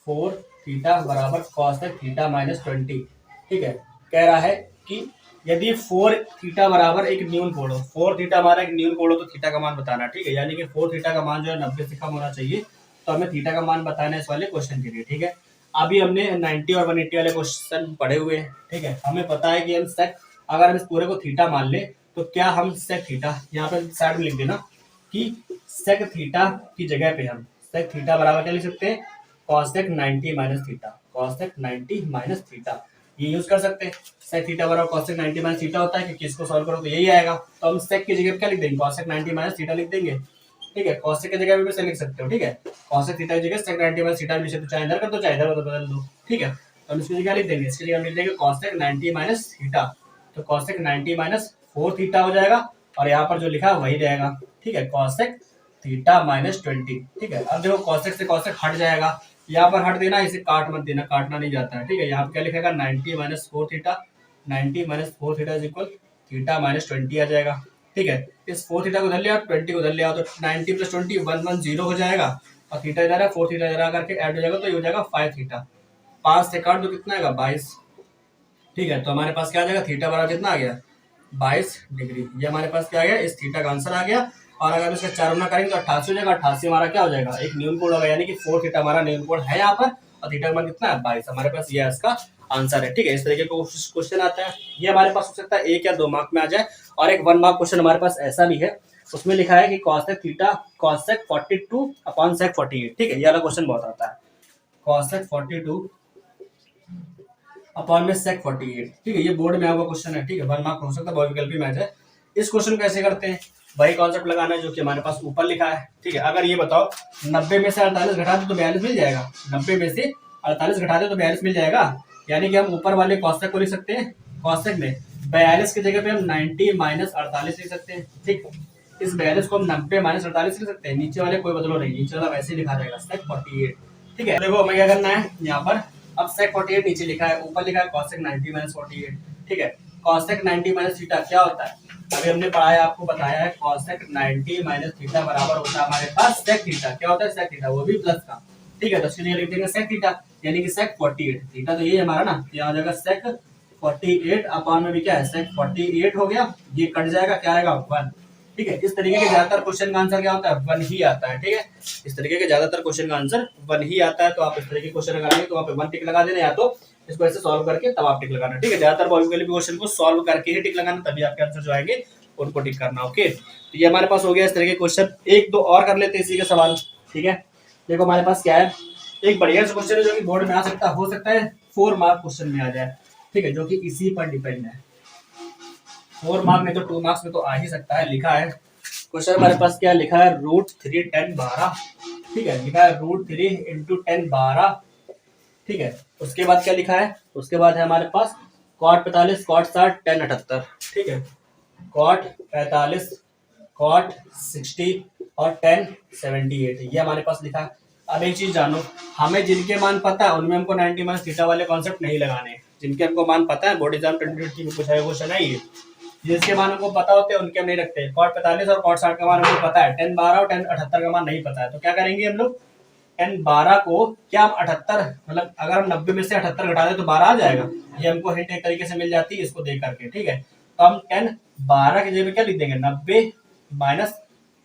4 थीटा बराबर कॉसेक थीटा माइनस 20, ठीक है। कह रहा है कि यदि 4 थीटा बराबर एक न्यून कोण हो, 4 थीटा हमारा एक न्यून कोण हो, तो थीटा का मान बताना, ठीक है। यानी कि 4 थीटा का मान जो है 90 से कम होना चाहिए, तो हमें थीटा का मान बताना है इस वाले क्वेश्चन के लिए, ठीक है। अभी हमने 90 और 180 वाले क्वेश्चन पढ़े हुए हैं, ठीक है। हमें पता है कि हम सेक, अगर हम इस पूरे को थीटा मान ले, तो क्या हम सेक थीटा, यहाँ पे साइड में लिख देना कि सेक थीटा की जगह पे हम सेक थीटा बराबर क्या लिख सकते हैं, cosec 90 minus theta, cosec 90 minus theta, ये यूज कर सकते हैं। सेक थीटा बराबर कॉसेक 90 माइनस थीटा होता है, क्योंकि इसको सॉल्व करो तो यही आएगा, तो हम सेक की जगह पे क्या लिख देंगे, कॉसेक 90 माइनस थीटा लिख देंगे, ठीक है। कॉसेक की जगह पे से लिख सकते हो, ठीक है। कॉसेक थीटा की जगह सेक 90 माइनस थीटा लिख सकते हो, चाहे इधर कर दो चाहे इधर बदल दो, ठीक है। तो हम इसकी जगह लिख देंगे, इसकी जगह लिख देंगे कॉसेक 90 माइनस थीटा, तो कॉसेक 90 माइनस 4 थीटा हो जाएगा, और यहाँ पर जो लिखा है वही रहेगा, ठीक है, कॉसेक थीटा माइनस 20, ठीक है। अब देखो कॉसेक से कॉसेक हट जाएगा, यहाँ पर हट देना, इसे काट मत देना, काटना नहीं जाता है, ठीक है। यहाँ पे क्या लिखेगा 90 minus 4 theta, 90 minus 4 theta is equal theta minus 20 आ जाएगा, ठीक है। इस 4 थीटा को उधर ले आओ, 20 को उधर ले आओ, तो 90 प्लस 20 110 हो जाएगा, और थीटा इधर है, 4 थीटा इधर आकर के ऐड हो जाएगा, तो ये हो जाएगा 5 थीटा, 5 से काट दो कितना आएगा 22, ठीक है। तो हमारे पास क्या आ जाएगा, थीटा बराबर कितना आ गया 22 डिग्री, ये हमारे पास क्या आ गया, इस थीटा का आंसर आ गया। और अगर इसका 4 गुना करेंगे तो 88 हो जाएगा, 88 हमारा क्या हो जाएगा, एक न्यून कोण होगा, यानी कि 4 थीटा हमारा न्यून कोण है यहाँ पर, और थीटा का मान कितना है 22, हमारे पास ये इसका आंसर है, ठीक है। इस तरीके का क्वेश्चन आता है, ये हमारे पास हो सकता है 1 या 2 मार्क में आ जाए, और एक 1 मार्क क्वेश्चन हमारे पास ऐसा भी है, उसमें लिखा है कि cosec theta cosec 42 upon sec 48, ठीक है। ये वाला क्वेश्चन बहुत आता है, कॉसेक 42 अपॉन में सेक 48, ठीक है। ये बोर्ड में आपका क्वेश्चन है, ठीक है, 1 मार्क हो सकता है, बहुविकल्पी में आ जाए। इस क्वेश्चन को कैसे करते हैं, वही कॉन्सेप्ट लगाना है जो कि हमारे पास ऊपर लिखा है, ठीक है। अगर ये बताओ 90 में से 48 घटा दो तो 42 मिल जाएगा, 90 में से 48 घटा दे तो 42 मिल जाएगा, यानी कि हम ऊपर वाले कॉसेक को लिख सकते हैं, कॉसेक में 42 की जगह पे हम 90 माइनस 48 लिख सकते हैं। ठीक, इस 42 को हम 90 माइनस 48 लिख सकते हैं। नीचे वाले कोई बदलो नहीं, नीचे वाला वैसे ही लिखा रहेगा sec 48। ठीक है, देखो हमें क्या करना है यहाँ पर, अब sec 48 नीचे लिखा है, ऊपर लिखा है cosec 90 माइनस 48। ठीक है, cosec 90 माइनस थीटा क्या होता है, अभी हमने पढ़ा है, आपको बताया है, cosec 90 माइनस थीटा बराबर होता है हमारे पास sec थीटा। क्या होता है sec थीटा, वो भी प्लस का। ठीक है, तो इसके लिए लिख देंगे sec थीटा, यानी कि sec 48। थीटा तो ये है हमारा ना, यहाँ हो जाएगा sec 48 अपॉन में भी क्या है sec 48 हो गया, ये कट जाएगा, क्या आएगा 1। ठीक है, इस तरीके के ज्यादातर क्वेश्चन का आंसर क्या होता है 1 ही आता है। ठीक है, इस तरीके के ज्यादातर क्वेश्चन का आंसर 1 ही आता है, तो आप इस तरीके के क्वेश्चन लगाएंगे तो वहाँ पे 1 टिक लगा देना, या तो इसको ऐसे सॉल्व करके तब आप टिक लगाना। ठीक है, ज्यादातर पॉलिटिकल क्वेश्चन को सॉल्व करके ही टिक लगाना, तभी आपके आंसर जो आएंगे उनको टिक करना। ओके, तो ये हमारे पास हो गया इस तरह के क्वेश्चन। एक दो और कर लेते हैं इसी के सवाल। ठीक है, देखो हमारे पास क्या है, एक बढ़िया सा क्वेश्चन है जो कि बोर्ड में आ सकता हो सकता है 4 मार्क क्वेश्चन में आ जाए। ठीक है, जो कि इसी पर डिपेंड है, 4 मार्क में तो 2 मार्क्स में तो आ ही सकता है। लिखा है क्वेश्चन हमारे पास, क्या लिखा है, √3 10 12। ठीक है, लिखा है √3 इंटू 10 12। ठीक है, उसके बाद क्या लिखा है, उसके बाद है हमारे पास cot 45 cot 60 10 78। ठीक है, cot 45 cot 60 और 10 78, ये हमारे पास लिखा है। अब एक चीज जानो, हमें जिनके मान पता है उनमें हमको 90 माइनस थीटा वाले कॉन्सेप्ट नहीं लगाने हैं। जिनके हमको मान पता है, बोर्ड एग्जाम 2020 में पूछा क्वेश्चन है ये, जिसके मान हमको पता होते हैं उनके हम नहीं रखते। cot 45 और cot 60 का मान हमको पता है, 10 12 और 10 78 का मान नहीं पता है, तो क्या करेंगे हम लोग, 10 12 को क्या हम 78, मतलब अगर हम 90 में से 78 घटा दें तो 12 आ जाएगा। ये हमको हिंट एक तरीके से मिल जाती है इसको देख करके। ठीक है, तो हम 10 12 की जगह क्या लिख देंगे, 90 माइनस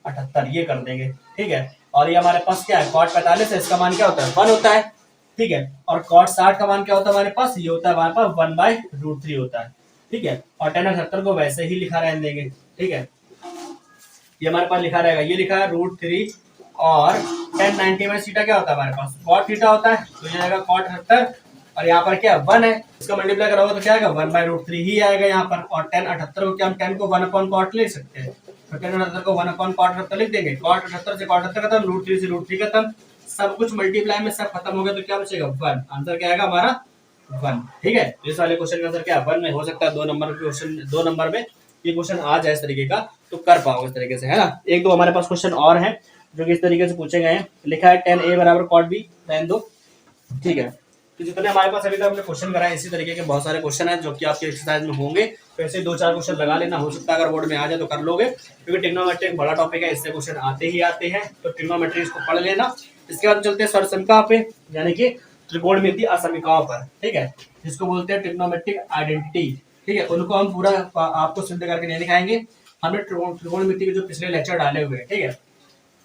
78 ये कर देंगे। ठीक है, और ये हमारे पास क्या है, cot 45 है, इसका मान क्या होता है 1 होता है। ठीक है, और cot 60 का मान क्या होता है हमारे पास, ये होता है हमारे पास 1/√3 होता है। ठीक है, और 10 78 को वैसे ही लिखा रहने देंगे। ठीक है, ये हमारे पास लिखा रहेगा, ये लिखा है √3 और 10 90 में थीटा क्या होता है हमारे पास cot थीटा होता है, तो ये आएगा cot 78 और यहाँ पर क्या 1 है, इसका मल्टीप्लाई करोगे तो क्या आएगा 1/√3 ही आएगा यहाँ पर। और 10 78 को क्या हम 10 को 1/cot ले सकते हैं, तो 10 78 को 1/cot 78 लिख देंगे। cot 78 से cot 78 खत्म, √3 से √3 खत्म, सब कुछ मल्टीप्लाई में सब खत्म हो गया, तो क्या बचेगा 1। आंसर क्या आएगा हमारा 1। ठीक है, तो इस वाले क्वेश्चन का आंसर क्या 1 में हो सकता है। 2 नंबर क्वेश्चन, 2 नंबर में ये क्वेश्चन आ जाए इस तरीके का, तो कर पाओगे इस तरीके से, है ना। एक दो हमारे पास क्वेश्चन और हैं जो कि इस तरीके से पूछे गए हैं। लिखा है 10a बराबर cot b रहने दो। ठीक है, तो जितने हमारे पास अभी तक हमने क्वेश्चन कराए, इसी तरीके के बहुत सारे क्वेश्चन हैं जो कि आपके एक्सरसाइज में होंगे, तो ऐसे 2-4 क्वेश्चन लगा लेना, हो सकता है अगर बोर्ड में आ जाए तो कर लोगे, क्योंकि ट्रिग्नोमेट्री एक बड़ा टॉपिक है, इससे क्वेश्चन आते ही आते हैं, तो ट्रिग्नोमेट्री इसको पढ़ लेना। इसके बाद चलते हैं सर्वसंख्या पे, यानी कि त्रिकोणमिति असमीकाओं पर। ठीक है, जिसको बोलते हैं ट्रिग्नोमेट्रिक आइडेंटिटी। ठीक है, उनको हम पूरा आपको सिद्ध करके नहीं दिखाएंगे, हमने त्रिकोणमिति के जो पिछले लेक्चर डाले हुए हैं, ठीक है,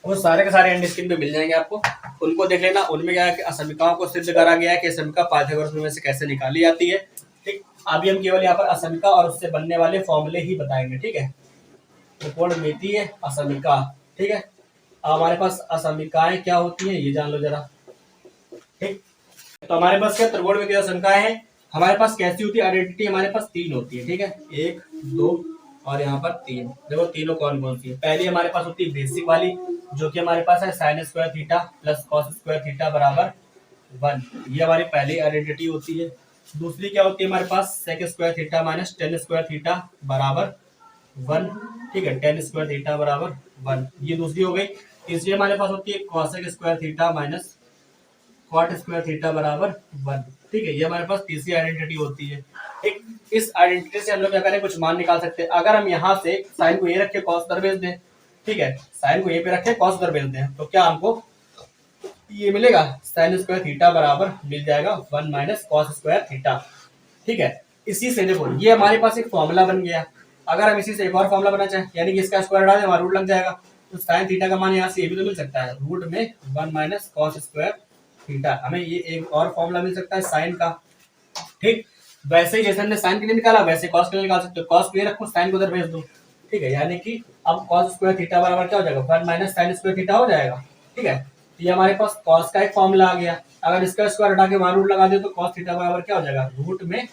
वो सारे के सारे एंड स्क्रीन पे मिल जाएंगे आपको, उनको देख लेना। उनमें क्या है कि असमीकाओं को सिद्ध करा गया है कि असमीका पाइथागोरस में से कैसे निकाली जाती है। ठीक, अभी हम केवल यहाँ पर असमीका और उससे बनने वाले फॉर्मूले ही बताएंगे। ठीक है, त्रिकोणमिति असमीका। ठीक है, हमारे पास असमीकाएं क्या होती हैं ये जान लो जरा। ठीक, तो हमारे पास क्या त्रिकोणमिति असमीकाएं हैं, हमारे पास कैसी होती है आइडेंटिटी, हमारे पास 3 होती है। ठीक है, 1 2 और यहाँ पर 3। देखो तीनों कौन कौन सी है। पहली हमारे पास होती है बेसिक वाली, जो कि हमारे पास है sin square theta plus cos square theta बराबर 1, ये हमारी पहली आइडेंटिटी होती है। दूसरी क्या होती है हमारे पास sec square theta minus tan square theta बराबर 1। ठीक है, tan स्क्वायर थीटा बराबर 1, ये दूसरी हो गई। तीसरी हमारे पास होती है cosec square theta minus cot square theta बराबर 1। ठीक है, ये हमारे पास तीसरी आइडेंटिटी होती है। एक इस आइडेंटिटी से हम लोग क्या करें, कुछ मान निकाल सकते हैं। अगर हम यहाँ से साइन को ये रखे cos उधर भेज दें, ठीक है, साइन को ये पे रखे cos उधर भेज दें, तो क्या हमको ये मिलेगा sin स्क्वायर थीटा बराबर मिल जाएगा 1 माइनस cos स्क्वायर थीटा। ठीक है, इसी से देखो ये हमारे पास एक फॉर्मूला बन गया। अगर हम इसी से एक और फॉर्मूला बना चाहें, यानी कि इसका स्क्वायर हटा दें, हमारा रूट लग जाएगा, तो sin थीटा का मान यहाँ से ये भी तो मिल सकता है, रूट में 1 माइनस cos स्क्वायर थीटा। हमें ये एक और फॉर्मूला मिल सकता है साइन का। ठीक, वैसे ही जैसे हमने साइन के लिए निकाला वैसे कॉस के लिए निकाल सकते हो। कॉस को ये रखो, साइन को उधर भेज दो। ठीक है, यानी कि अब cos स्क्वायर थीटा बराबर क्या हो जाएगा 1 माइनस sin स्क्वायर थीटा हो जाएगा। ठीक है, तो ये हमारे पास cos का एक फॉर्मूला आ गया। अगर इसका स्क्वायर हटा के वहां रूट लगा दे तो cos थीटा बराबर क्या हो जाएगा, रूट में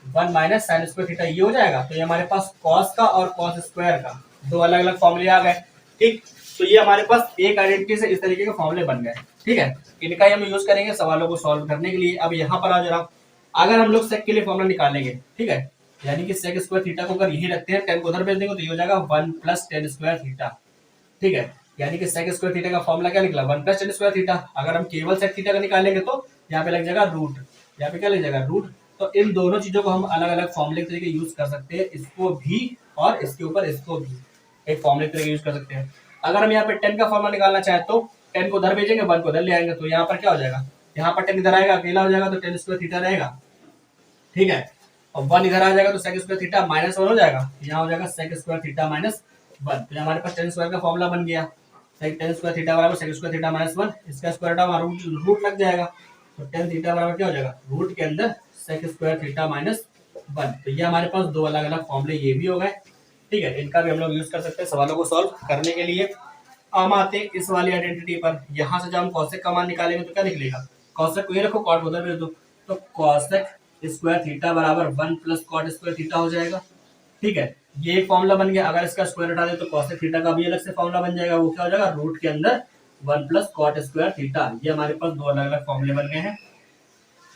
1 माइनस sin स्क्वायर थीटा, ये हो जाएगा। तो ये हमारे पास cos का और cos स्क्वायर का 2 अलग अलग फॉर्मूले आ गए। ठीक, तो ये हमारे पास एक आइडेंटिटी से इस तरीके के फॉर्मूले बन गए। ठीक है, इनका ही हम यूज करेंगे सवालों को सॉल्व करने के लिए। अब यहाँ पर आ जरा, अगर हम लोग सेक के लिए फॉर्मूला निकालेंगे, ठीक है, यानी कि सेक स्क्वायर थीटा को अगर यही रखते हैं, टेन को उधर भेज देंगे तो ये हो जाएगा 1 + tan स्क्वायर थीटा, ठीक है, यानी कि सेक स्क्वायर थीटा का फॉर्मूला क्या निकला 1 + tan स्क्वायर थीटा। अगर हम केवल सेक थीटा का निकालेंगे तो यहाँ पे लग जाएगा रूट, यहाँ पे क्या लग जाएगा रूट। तो इन दोनों चीजों को हम अलग अलग फॉर्मूले के तरीके यूज कर सकते हैं, इसको भी और इसके ऊपर इसको भी एक फॉर्मूले के तरीके यूज कर सकते हैं। अगर हम यहाँ पे 10 का फॉर्मूला निकालना चाहे तो 10 को उधर भेजेंगे, 1 को उधर ले आएंगे, तो यहाँ पर क्या हो जाएगा, यहाँ पर 10 इधर आएगा, अकेला हो जाएगा तो tan स्क्वायर थीटा रहेगा, ठीक है, और 1 इधर आ जाएगा तो sec स्क्वायर थीटा -1 हो जाएगा, यहाँ हो जाएगा sec स्क्वायर थीटा -1। तो हमारे पास tan स्क्वायर का फॉर्मूला बन गया, tan स्क्वायर थीटा बराबर sec स्क्वायर थीटा -1, इसका स्क्वायर हमारा रूट लग जाएगा, तो tan थीटा बराबर क्या हो जाएगा रूट के अंदर sec स्क्वायर थीटा -1। तो ये हमारे पास दो अलग अलग फॉर्मूले ये भी हो गए, ठीक है, इनका भी हम लोग यूज कर सकते हैं सवालों को सॉल्व करने के लिए। हम आते हैं इस वाली आइडेंटिटी पर, यहाँ से जब हम कॉसेक का मान निकालेंगे तो क्या निकलेगा, कॉसेक को ये रखो, कॉट उधर भेज दो, तो कॉसेक स्क्वायर थीटा बराबर 1 + कॉट स्क्वायर थीटा हो जाएगा, ठीक है, ये एक फॉर्मूला बन गया। अगर इसका स्क्वायर हटा दे तो कॉसेक थीटा का भी अलग से फॉर्मूला बन जाएगा, वो क्या हो जाएगा रूट के अंदर 1 + कॉट स्क्वायर थीटा। ये हमारे पास दो अलग अलग फॉर्मूले बन गए हैं,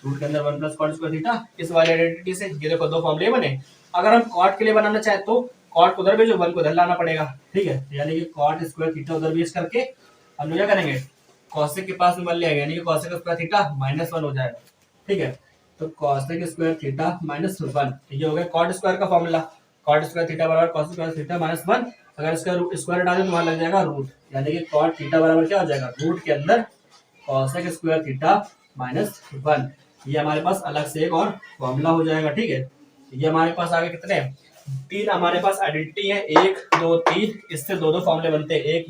रूट के अंदर 1 + कॉट स्क्वायर थीटा इस वाली आइडेंटिटी से। ये देखो दो फॉर्मूले बने। अगर हम कॉट के लिए बनाना चाहे तो कॉट को उधर भेजो, 1 को उधर लाना पड़ेगा, ठीक है, यानी कि कॉट स्क्वायर थीटा उधर भेज करके हम लोग क्या करेंगे कॉसेक के पास में 1 ले आएंगे, यानी कि कॉसेक स्क्वायर थीटा -1 हो जाएगा, ठीक है, तो कॉसेक स्क्वायर थीटा -1, ये हो गया कॉट स्क्वायर का फॉर्मूला, कॉट स्क्वायर थीटा बराबर कॉसेक स्क्वायर थीटा -1। अगर इसका स्क्वायर हटा दें तो वहां लग जाएगा रूट, यानी कि कॉट थीटा बराबर क्या हो जाएगा रूट के अंदर कॉसेक स्क्वायर थीटा -1। ये हमारे पास अलग से एक और फॉर्मूला हो जाएगा, ठीक है। ये हमारे पास आगे कितने 3 हमारे पास आइडेंटिटी है, 1 2 3, इससे दो फॉर्मूले बनते हैं, एक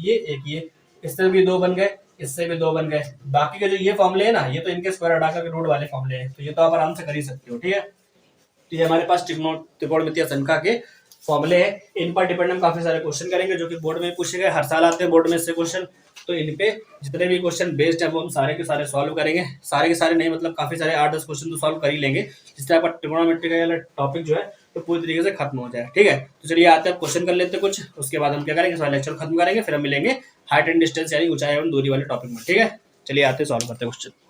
ये, इससे भी 2 बन गए, इससे भी 2 बन गए। बाकी के जो ये फॉर्मूले है ना, ये तो इनके स्क्वायर हटा करके रूट वाले फॉर्मूले हैं, तो ये तो आप आराम से कर ही सकते हो, ठीक है। तो ये हमारे पास त्रिकोणमितीय संख्या के फॉर्मूले हैं, इन पर डिपेंड हम काफी सारे क्वेश्चन करेंगे जो कि बोर्ड में पूछे गए, हर साल आते हैं बोर्ड में से क्वेश्चन। तो इन पे जितने भी क्वेश्चन बेस्ड है वो हम सारे के सारे सॉल्व करेंगे, सारे के सारे नहीं मतलब काफी सारे 8-10 क्वेश्चन तो सॉल्व कर ही लेंगे, जिससे आपका ट्रिग्नोमेट्री का टॉपिक जो है तो पूरी तरीके से खत्म हो जाए, ठीक है। तो चलिए आते हैं क्वेश्चन कर लेते हैं कुछ, उसके बाद हम क्या करेंगे सारा लेक्चर खत्म करेंगे, फिर हम मिलेंगे हाइट एंड डिस्टेंस यानी ऊंचाई एवं दूरी वाले टॉपिक में, ठीक है। चलिए आते हैं सॉल्व करते हैं क्वेश्चन।